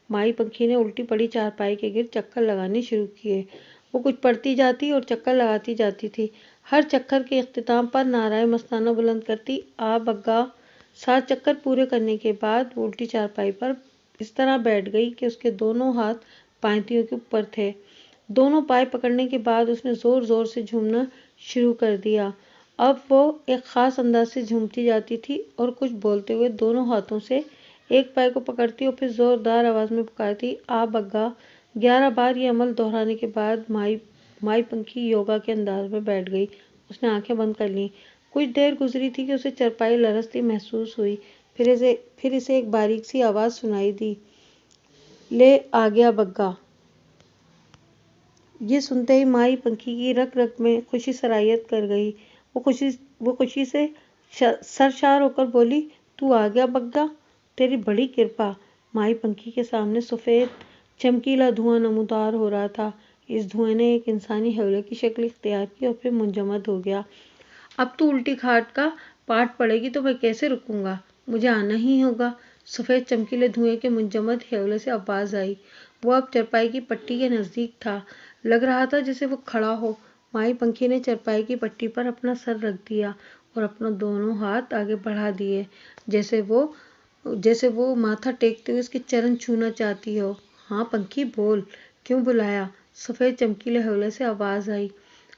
माई पंखी ने उल्टी पड़ी चारपाई के गिर चक्कर लगाने शुरू किए। वो कुछ पढ़ती जाती और चक्कर लगाती जाती थी। हर चक्कर के इख्तिताम पर नाराए मस्ताना बुलंद करती, आ बग्गा। 7 चक्कर पूरे करने के बाद वो उल्टी चारपाई पर इस तरह बैठ गई कि उसके दोनों हाथ पायतियों के ऊपर थे। दोनों पाए पकड़ने के बाद उसने जोर जोर से झूमना शुरू कर दिया। अब वो एक खास अंदाज से झूमती जाती थी और कुछ बोलते हुए दोनों हाथों से एक पाए को पकड़ती और फिर जोरदार आवाज में पुकारती, आ बग्गा। 11 बार ये अमल दोहराने के बाद माई पंखी योगा के अंदाज में बैठ गई। उसने आंखें बंद कर लीं। कुछ देर गुजरी थी कि उसे चरपाई लरजती महसूस हुई। फिर इसे एक बारीक सी आवाज सुनाई दी, ले आ गया बग्गा। ये सुनते ही माई पंखी की रग रग में खुशी सरायत कर गई। वो खुशी से सरशार होकर बोली, तू आ गया बग्गा, तेरी बड़ी कृपा। माई पंखी के सामने सफ़ेद चमकीला धुआं नमूदार हो रहा था। इस धुएं ने एक इंसानी हवले की शक्ल इख्तियार की और फिर मुंजमद हो गया। अब तू उल्टी खाट का पाठ पड़ेगी तो मैं कैसे रुकूंगा, मुझे आना ही होगा। सफ़ेद चमकीले धुएं के मुंजमद हवले से आवाज़ आई। वो अब चरपाई की पट्टी के नज़दीक था। लग रहा था जैसे वो खड़ा हो। माई पंखी ने चरपाई की पट्टी पर अपना सर रख दिया और अपना दोनों हाथ आगे बढ़ा दिए, जैसे वो माथा टेकते हुए उसके चरण छूना चाहती हो। हाँ पंखी बोल, क्यों बुलाया? सफ़ेद चमकीले हवले से आवाज़ आई।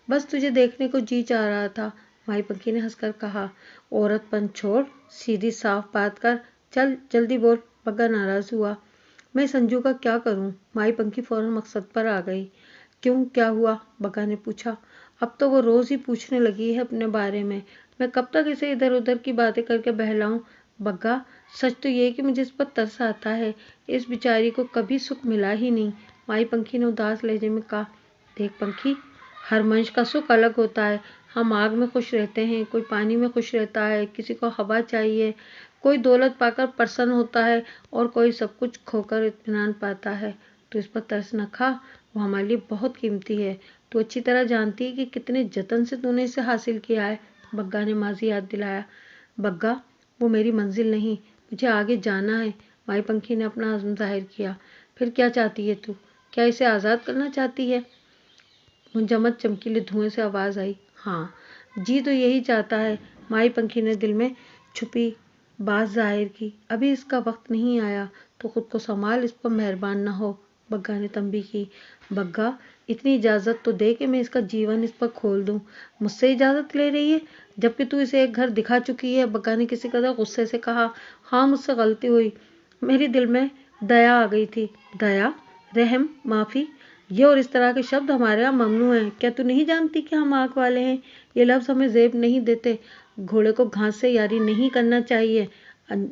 बस तुझे देखने को जी चाह रहा था, माई पंखी ने हंसकर कहा। औरतपन छोड़, सीधी साफ बात कर, चल जल्दी बोल। बग्गा नाराज हुआ। मैं संजू का क्या करूं? माई पंखी फौरन मकसद पर आ गई। क्यों, क्या हुआ? बग्गा ने पूछा। अब تو وہ روز ہی پوچھنے لگی ہے اپنے بارے میں کب تک اسے ادھر ادھر کی باتیں کر کے بہلاؤں؟ بگا، سچ تو یہ کہ مجھے اس پر ترس آتا ہے، اس بیچاری کو کبھی سکھ ملا ہی نہیں۔ مائی پنکھی نے اداس لہجے میں کہا، دیکھ پنکھی، ہر منش کا سکھ الگ ہوتا ہے۔ ہم آگ میں خوش رہتے ہیں، کوئی پانی میں خوش رہتا ہے، کسی کو ہوا چاہیے، کوئی دولت پا کر پرسن ہوتا ہے اور کوئی سب کچھ کھو کر اطمینان پاتا ہے۔ تو اس پر ترس نہ کھا، وہ ہمارے لیے بہت قیمتی ہے۔ تو اچھی طرح جانتی ہے کہ کتنے جتن سے تو نے اسے حاصل کیا ہے۔ بگا نے ماضی یاد دلایا۔ بگا، وہ میری منزل نہیں، مجھے آگے جانا ہے۔ مائی پنکھی نے اپنا عزم ظاہر کیا۔ پھر کیا چاہتی ہے تو؟ کیا اسے آزاد کرنا چاہتی ہے؟ منجمد چمکیلے دھوئیں سے آواز آئی۔ ہاں جی، تو یہی چاہتا ہے۔ مائی پنکھی نے دل میں چھپی بات ظاہر کی۔ ابھی اس کا وقت نہیں آیا، تو خود کو سنبھال، اس پر مہربان نہ ہو۔ بگا نے تنبیہ کی۔ بگا، اتنی اجازت تو دے کہ میں اس کا جیون اس پر کھول دوں۔ مجھ سے اجازت لے رہی ہے، جبکہ تو اسے ایک گھر دکھا چکی ہے۔ بگا نے کسی قدر غصے سے کہا۔ ہاں، مجھ سے غلطی ہوئی، میری دل میں دیا آ گئی تھی۔ دیا، رحم، معافی، یہ اور اس طرح کے شبد ہمارے ہاں ممنوع ہیں۔ کیا تو نہیں جانتی کہ ہم آنکھ والے ہیں؟ یہ لفظ ہمیں زیب نہیں دیتے۔ گھوڑے کو گھاس سے یاری نہیں کرنا چاہیے۔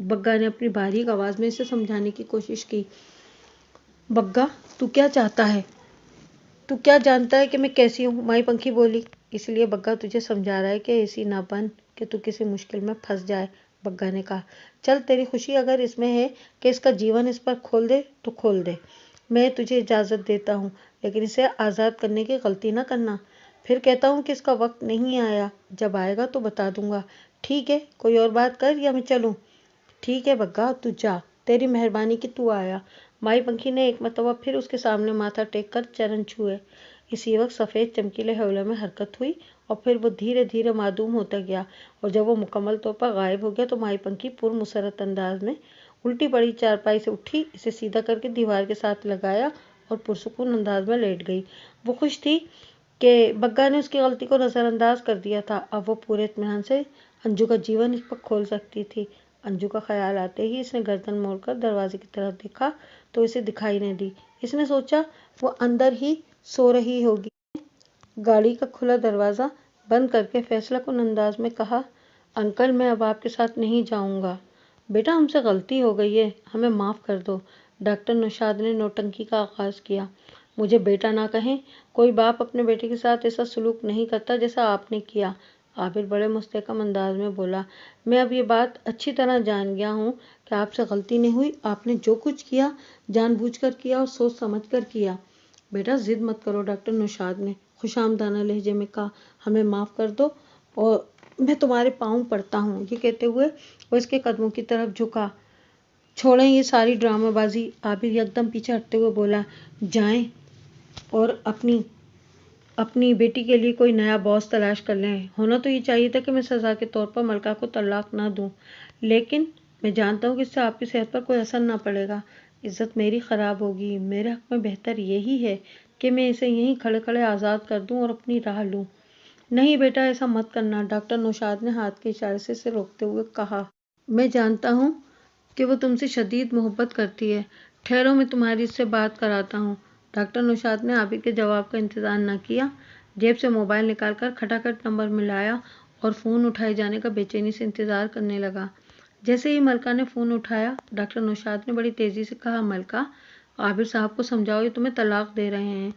بگا نے اپنی باریک آواز میں اسے سمجھانے کی کوشش کی۔ بگا، تو کیا چاہتا ہے؟ تو کیا جانتا ہے کہ میں کیسی ہوں؟ مائی پنکھی بولی۔ اس لیے بگا تجھے سمجھا رہا ہے کہ ایسی نہ بن کہ تو کسی مشکل میں پھنس جائے۔ بگا نے کہا، چل، تیری خوشی اگر اس میں ہے کہ اس کا جیون اس پر کھول دے تو کھول دے۔ میں تجھے اجازت دیتا ہوں، لیکن اسے آزاد کرنے کی غلطی نہ کرنا۔ پھر کہتا ہوں کہ اس کا وقت نہیں آیا، جب آئے گا تو بتا دوں گا۔ ٹھیک ہے، کوئی اور بات کر یا میں چلوں؟ ٹھیک ہے بگا، تو جا، تیری مہربانی کہ تو آیا۔ مائی پنکھی نے ایک مرتبہ پھر اس کے سامنے ماتھا ٹیک کر چرن چھوئے۔ اسی وقت سفید چمکیلے حولے میں حرکت ہوئی اور پھر وہ دھیرے دھیرے معدوم ہوتا گیا، اور جب وہ مکمل طور پر غائب ہو گیا تو مائی پنکھی پرمسرت انداز میں الٹی پڑی چارپائی سے اٹھی، اسے سیدھا کر کے دیوار کے ساتھ لگایا اور پرسکون انداز میں لیٹ گئی۔ وہ خوش تھی کہ بگا نے اس کی غلطی کو نظر انداز کر دیا تھا۔ اب وہ پورے اطمینان سے انجو کا جیون اس پر کھول سکتی تھی۔ انجو کا خیال آتے ہی اس نے گردن موڑ کر دروازے کی طرف دیکھا تو اسے دکھائی نہ دی۔ اس نے سوچا وہ اندر ہی سو رہی ہوگی۔ گاڑی کا کھلا دروازہ بند کر کے فیصلہ کن انداز میں کہا، انکل، میں اب آپ کے ساتھ نہیں جاؤں گا۔ بیٹا، ہم سے غلطی ہو گئی ہے، ہمیں معاف کر دو۔ ڈاکٹر نوشاد نے نوٹنکی کا آغاز کیا۔ مجھے بیٹا نہ کہیں، کوئی باپ اپنے بیٹے کے ساتھ ایسا سلوک نہیں کرتا جیسا آپ نے کیا۔ عابر بڑے مستحکم انداز میں بولا، میں اب یہ بات اچھی طرح جان گیا ہوں کہ آپ سے غلطی نہیں ہوئی، آپ نے جو کچھ کیا جان بوجھ کر کیا اور سوچ سمجھ کر کیا۔ بیٹا، ضد مت کرو، ڈاکٹر نوشاد نے خوش آمدانہ لہجے میں کہا، ہمیں معاف کر دو اور میں تمہارے پاؤں پڑتا ہوں۔ یہ کہتے ہوئے وہ اس کے قدموں کی طرف جھکا۔ چھوڑیں یہ ساری ڈرامہ بازی۔ عابر یکدم پیچھے ہٹتے ہوئے بولا، جائیں اور اپنی بیٹی کے لیے کوئی نیا باس تلاش کر لیں۔ ہونا تو یہ چاہیے تھا کہ میں سزا کے طور پر ملکہ کو طلاق نہ دوں، لیکن میں جانتا ہوں کہ اس سے آپ کی صحت پر کوئی اثر نہ پڑے گا، عزت میری خراب ہوگی۔ میرے حق میں بہتر یہی ہے کہ میں اسے یہیں کھڑے کھڑے آزاد کر دوں اور اپنی راہ لوں۔ نہیں بیٹا، ایسا مت کرنا، ڈاکٹر نوشاد نے ہاتھ کے اشارے سے اسے روکتے ہوئے کہا۔ میں جانتا ہوں کہ وہ تم سے شدید محبت کرتی ہے۔ ٹھہرو، میں تمہاری اس سے بات کراتا ہوں۔ ڈاکٹر نوشاد نے عابر کے جواب کا انتظار نہ کیا، جیب سے موبائل نکال کر کھٹاکھٹ نمبر ملایا اور فون اٹھائے جانے کا بے چینی سے انتظار کرنے لگا۔ جیسے ہی ملکہ نے فون اٹھایا، ڈاکٹر نوشاد نے بڑی تیزی سے کہا، ملکہ، عابر صاحب کو سمجھاؤ، یہ تمہیں طلاق دے رہے ہیں۔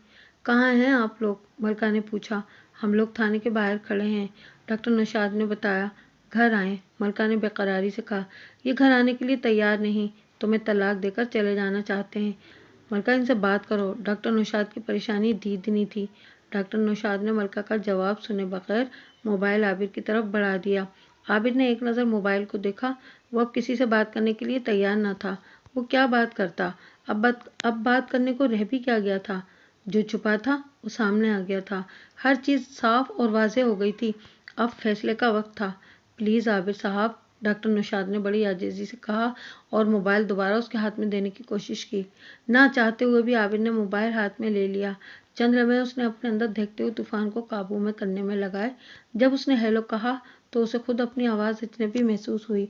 کہاں ہیں آپ لوگ؟ ملکہ نے پوچھا۔ ہم لوگ تھانے کے باہر کھڑے ہیں، ڈاکٹر نوشاد نے بتایا۔ گھر آئیں، ملکہ نے بے قراری سے کہا۔ یہ گھر آنے کے لیے تیار نہیں، تمہیں طلاق دے کر چلے جانا چاہتے ہیں۔ ملکہ، ان سے بات کرو۔ ڈاکٹر نوشاد کی پریشانی دیدنی تھی۔ ڈاکٹر نوشاد نے ملکہ کا جواب سنے بغیر موبائل عابر کی طرف بڑھا دیا۔ عابر نے ایک نظر موبائل کو دیکھا۔ وہ اب کسی سے بات کرنے کے لیے تیار نہ تھا۔ وہ کیا بات کرتا؟ اب بات کرنے کو رہ بھی کیا گیا تھا؟ جو چھپا تھا وہ سامنے آ گیا تھا۔ ہر چیز صاف اور واضح ہو گئی تھی۔ اب فیصلے کا وقت تھا۔ پلیز عابر صاحب، ڈاکٹر نوشاد نے بڑی عاجزی سے کہا اور موبائل دوبارہ اس کے ہاتھ میں دینے کی کوشش کی۔ نہ چاہتے ہوئے بھی عابر نے موبائل ہاتھ میں لے لیا۔ چند لمحے اس نے اپنے اندر دہکتے ہوئے طوفان کو قابو میں کرنے میں لگائے۔ جب اس نے ہیلو کہا تو اسے خود اپنی آواز اجنبی محسوس ہوئی۔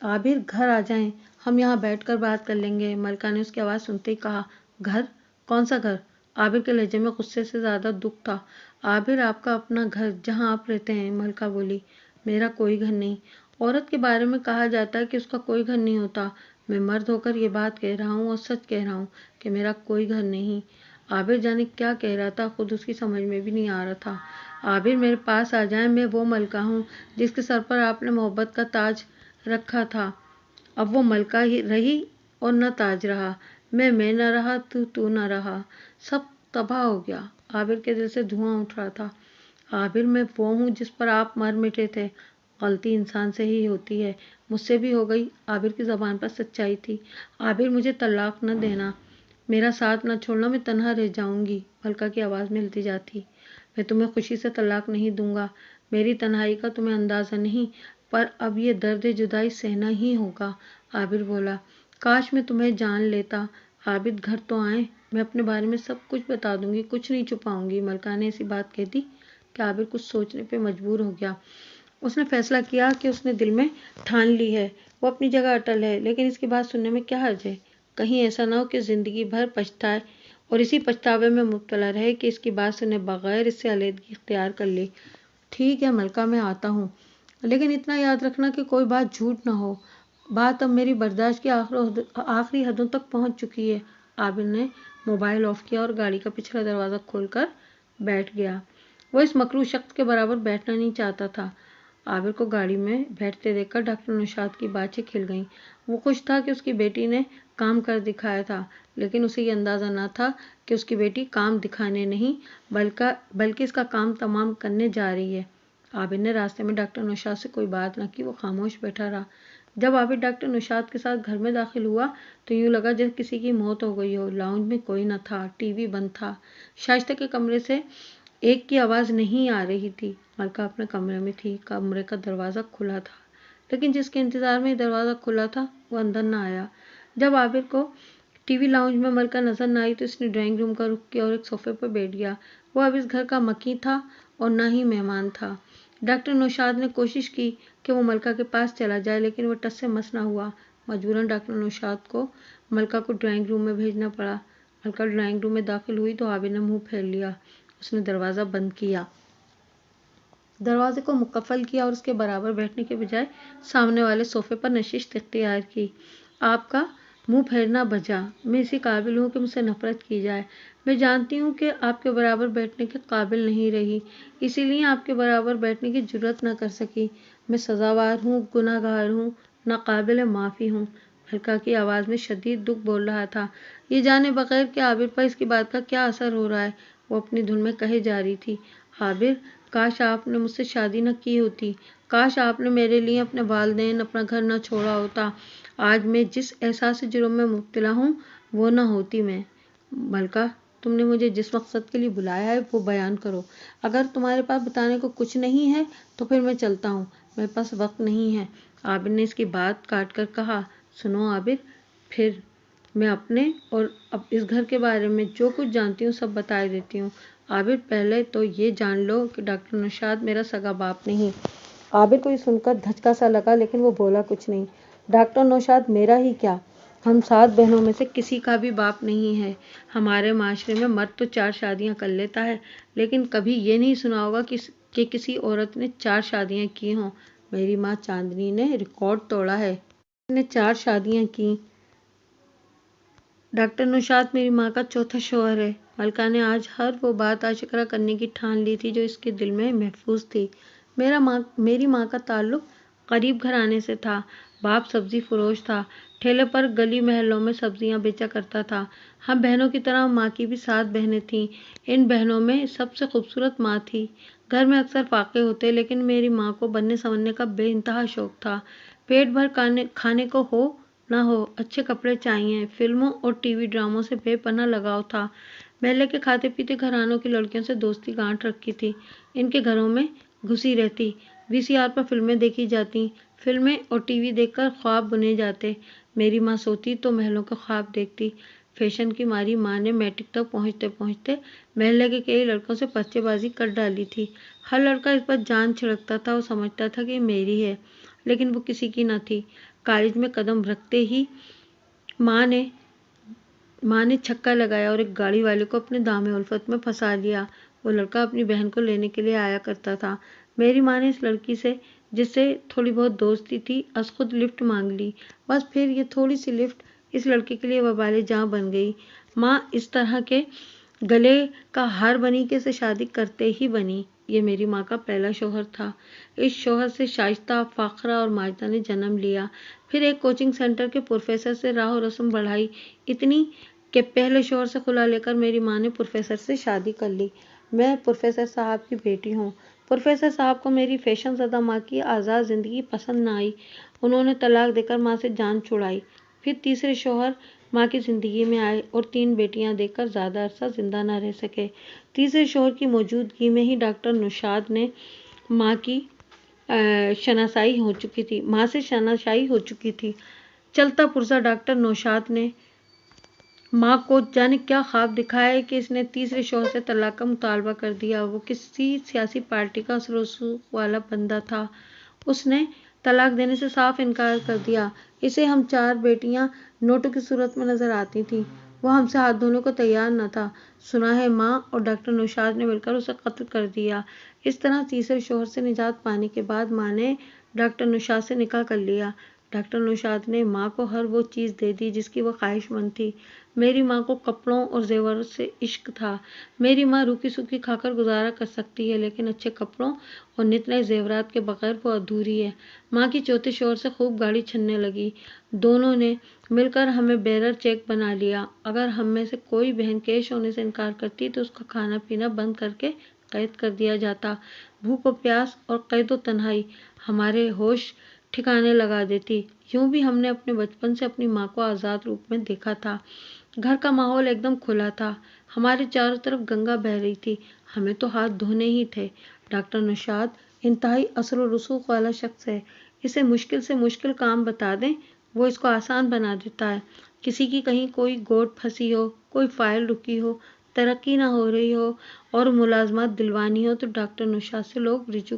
عابر، گھر آ جائیں، ہم یہاں بیٹھ کر بات کر لیں گے، ملکہ نے اس کی آواز سنتے ہی کہا۔ گھر؟ کون سا گھر؟ عابر کے لہجے میں غصے سے زیادہ دکھ تھا۔ आबिर, आपका अपना घर जहाँ आप रहते हैं। मलका बोली, मेरा कोई घर नहीं। औरत के बारे में कहा जाता है कि उसका कोई घर नहीं होता। मैं मर्द होकर ये बात कह रहा हूँ और सच कह रहा हूँ कि मेरा कोई घर नहीं। आबिर जाने क्या कह रहा था, खुद उसकी समझ में भी नहीं आ रहा था। आबिर, मेरे पास आ जाए, मैं वो मलका हूँ जिसके सर पर आपने मोहब्बत का ताज रखा था। अब वो मलका ही रही और न ताज रहा। मैं न रहा, तू न रहा, सब तबाह हो गया। आबिर के दिल से धुआं उठ रहा था। आबिर, मैं वो हूँ जिस पर आप मर मिटे थे। गलती इंसान से ही होती है, मुझसे भी हो गई। आबिर की जबान पर सच्चाई थी। आबिर, मुझे तलाक न देना, मेरा साथ न छोड़ना, मैं तन्हा रह जाऊंगी। मलका की आवाज में हिलती जाती। मैं तुम्हें खुशी से तलाक नहीं दूंगा, मेरी तन्हाई का तुम्हें अंदाजा नहीं, पर अब ये दर्द जुदाई सहना ही होगा। आबिर बोला, काश मैं तुम्हें जान लेता। आबिद, घर तो आए, मैं अपने बारे में सब कुछ बता दूंगी, कुछ नहीं छुपाऊंगी। मलका ने ऐसी बात कह दी कि आबिर कुछ सोचने पे मजबूर हो गया। उसने फैसला किया कि उसने दिल में ठान ली है, वो अपनी जगह अटल है, लेकिन इसकी बात सुनने में क्या हर्ज है। कहीं ऐसा ना हो कि जिंदगी भर पछताए और इसी पछतावे में मुब्तला रहे कि इसकी बात सुने बगैर इससे अलहदगी इख्तियार कर ली। ठीक है मलका, मैं आता हूँ, लेकिन इतना याद रखना कि कोई बात झूठ ना हो। बात अब मेरी बर्दाश्त की आखिरी हदों तक पहुंच चुकी है। आबिर ने मोबाइल ऑफ किया और गाड़ी का पिछला दरवाज़ा खोलकर बैठ गया। वो इस मकरूह शख्स के बराबर बैठना नहीं चाहता था। आबिर को गाड़ी में बैठते देखकर डॉक्टर नौशाद की बातें खिल गईं। वो खुश था कि उसकी बेटी ने काम कर दिखाया था, लेकिन उसे ये अंदाज़ा न था कि उसकी बेटी काम दिखाने नहीं बल्कि इसका काम तमाम करने जा रही है। आबिर ने रास्ते में डॉक्टर नौशाद से कोई बात न की, वो खामोश बैठा रहा। जब आबिर डॉक्टर नौशाद के साथ घर में दाखिल हुआ तो यूं लगा जैसे किसी की मौत हो गई हो। लाउंज में कोई न था, टीवी बंद था, शाइस्ता के कमरे से एक की आवाज़ नहीं आ रही थी। मलका अपने कमरे में थी, कमरे का दरवाज़ा खुला था, लेकिन जिसके इंतज़ार में दरवाज़ा खुला था वो अंदर न आया। जब आबिर को टीवी लाउंज में मलका नजर न आई तो इसने ड्राइंग रूम का रुख किया और एक सोफे पर बैठ गया। वो अब इस घर का मकी था और न ही मेहमान था। डॉक्टर नौशाद ने कोशिश की कि वो मलका के पास चला जाए, लेकिन वो टस से मस न हुआ। मजबूरन डॉक्टर नौशाद को मलका को ड्राइंग रूम में भेजना पड़ा। मलका ड्राइंग रूम में दाखिल हुई तो आबिर ने मुंह फेर लिया। उसने दरवाज़ा बंद किया, दरवाजे को मुकफ्फल किया और उसके बराबर बैठने के बजाय सामने वाले सोफे पर नशिस्त इख्तियार की। आपका मुंह फेरना बजा, मैं इसी काबिल हूँ कि मुझसे नफरत की जाए। मैं जानती हूँ कि आपके बराबर बैठने के काबिल नहीं रही, इसीलिए आपके बराबर बैठने की जुर्रत न कर सकी। मैं सजावार हूँ, गुनाहगार हूँ, नाकाबिल माफ़ी हूँ। मलका की आवाज़ में शदीद दुख बोल रहा था, ये जाने बगैर कि आबिर पर इसकी बात का क्या असर हो रहा है। वो अपनी धुन में कहे जा रही थी, आबिर, काश आपने मुझसे शादी न की होती, काश आपने मेरे लिए अपने वालिदैन, अपना घर न छोड़ा होता। आज मैं जिस एहसास जुर्म में मुब्तला हूँ वो न होती मैं। मलका, तुमने मुझे जिस मकसद के लिए बुलाया है वो बयान करो। अगर तुम्हारे पास बताने को कुछ नहीं है तो फिर मैं चलता हूँ, मेरे पास वक्त नहीं है। आबिर ने इसकी बात काट कर कहा, सुनो आबिर, फिर मैं अपने और अब इस घर के बारे में जो कुछ जानती हूँ सब बता देती हूँ। आबिर, पहले तो ये जान लो कि डॉक्टर नौशाद मेरा सगा बाप नहीं। आबिर को ये सुनकर धचका सा लगा, लेकिन वो बोला कुछ नहीं। डॉक्टर नौशाद मेरा ही क्या, हम 7 बहनों में से किसी का भी बाप नहीं है। हमारे माशरे में मर्द तो 4 शादियां कर लेता है, लेकिन कभी ये नहीं सुना होगा कि किसी औरत ने 4 शादियां की हों। मेरी माँ चांदनी ने रिकॉर्ड तोड़ा है, उसने 4 शादियां की। डॉक्टर नौशाद मेरी माँ का चौथा शौहर है। मलका ने आज हर वो बात आशिकरा करने की ठान ली थी जो इसके दिल में महफूज थी। मेरी माँ का ताल्लुक गरीब घराने से था। बाप सब्जी फरोश था, ठेले पर गली महलों में सब्जियां बेचा करता था। हम बहनों की तरह माँ की भी 7 बहनें थीं। इन बहनों में सबसे खूबसूरत माँ थी। घर में अक्सर फाके होते, लेकिन मेरी माँ को बनने संवरने का बेइंतहा शौक था। पेट भर खाने को हो ना हो, अच्छे कपड़े चाहिए। फिल्मों और टीवी ड्रामों से बेपनाह लगाव था। महल्ले के खाते पीते घरानों की लड़कियों से दोस्ती गांठ रखी थी। इनके घरों में घुसी रहती, वीसीआर पर फिल्में देखी जाती, फिल्में और टीवी देखकर ख्वाब बुने जाते। मेरी माँ सोती तो महलों के ख्वाब देखती। फैशन की मारी माँ ने मैट्रिक तक पहुँचते पहुँचते महल्ले के कई लड़कों से पर्चेबाजी कर डाली थी। हर लड़का इस पर जान छिड़कता था और समझता था कि मेरी है, लेकिन वो किसी की न थी। कॉलेज में कदम रखते ही माँ ने छक्का लगाया और एक गाड़ी वाले को अपने दामे उल्फत में फंसा लिया। وہ لڑکا اپنی بہن کو لینے کے لیے آیا کرتا تھا۔ میری ماں نے اس لڑکی سے، جس سے تھوڑی بہت دوستی تھی، از خود لفٹ مانگ لی۔ بس پھر یہ تھوڑی سی لفٹ اس لڑکے کے لیے وبال جاں بن گئی۔ ماں اس طرح کے گلے کا ہار بنی کہ اسے شادی کرتے ہی بنی۔ یہ میری ماں کا پہلا شوہر تھا۔ اس شوہر سے شائستہ، فاخرہ اور ماجدہ نے جنم لیا۔ پھر ایک کوچنگ سینٹر کے پروفیسر سے راہ و رسم بڑھائی، اتنی کہ پہلے شوہر سے خلا لے کر میری ماں نے پروفیسر سے شادی کر لی۔ میں پروفیسر صاحب کی بیٹی ہوں۔ پروفیسر صاحب کو میری فیشن زدہ ماں کی آزاد زندگی پسند نہ آئی۔ انہوں نے طلاق دے کر ماں سے جان چھڑائی۔ پھر تیسرے شوہر ماں کی زندگی میں آئے اور 3 بیٹیاں دے کر زیادہ عرصہ زندہ نہ رہ سکے۔ تیسرے شوہر کی موجودگی میں ہی ڈاکٹر نوشاد نے ماں سے شناسائی ہو چکی تھی۔ چلتا پرزا ڈاکٹر نوشاد نے ماں کو جانے کیا خواب دکھائے کہ اس نے تیسرے شوہر سے طلاق کا مطالبہ کر دیا۔ وہ کسی سیاسی پارٹی کا اثر و رسوخ والا بندہ تھا۔ اس نے طلاق دینے سے صاف انکار کر دیا۔ اسے ہم 4 بیٹیاں نوٹوں کی صورت میں نظر آتی تھیں۔ وہ ہم سے ہاتھ دھونے کو تیار نہ تھا۔ سنا ہے ماں اور ڈاکٹر نوشاد نے مل کر اسے قتل کر دیا۔ اس طرح تیسرے شوہر سے نجات پانے کے بعد ماں نے ڈاکٹر نوشاد سے نکاح کر لیا۔ ڈاکٹر نوشاد نے ماں کو ہر وہ چیز دے دی جس کی وہ خواہش مند تھی۔ میری ماں کو کپڑوں اور زیورات سے عشق تھا۔ میری ماں روکھی سوکھی کھا کر گزارا کر سکتی ہے، لیکن اچھے کپڑوں اور نت نئے زیورات کے بغیر وہ ادھوری ہے۔ ماں کی چوتھے شوہر سے خوب گاڑی چھننے لگی۔ دونوں نے مل کر ہمیں بیرر چیک بنا لیا۔ اگر ہم میں سے کوئی بہن کیش ہونے سے انکار کرتی تو اس کا کھانا پینا بند کر کے قید کر دیا جاتا۔ بھوک و پیاس اور قید و تنہائی ہمارے ہوش ٹھکانے لگا دیتی۔ یوں بھی ہم نے اپنے بچپن سے اپنی ماں کو آزاد روپ میں دیکھا تھا۔ گھر کا ماحول ایک دم کھلا تھا۔ ہمارے چاروں طرف گنگا بہہ رہی تھی۔ ہمیں تو ہاتھ دھونے ہی تھے۔ ڈاکٹر نوشاد انتہائی اثر و رسوخ والا شخص ہے۔ اسے مشکل سے مشکل کام بتا دیں، وہ اس کو آسان بنا دیتا ہے۔ کسی کی کہیں کوئی گوٹ پھنسی ہو، کوئی فائل رکی ہو، ترقی نہ ہو رہی ہو اور ملازمات دلوانی ہو تو ڈاکٹر نوشاد سے لوگ رجوع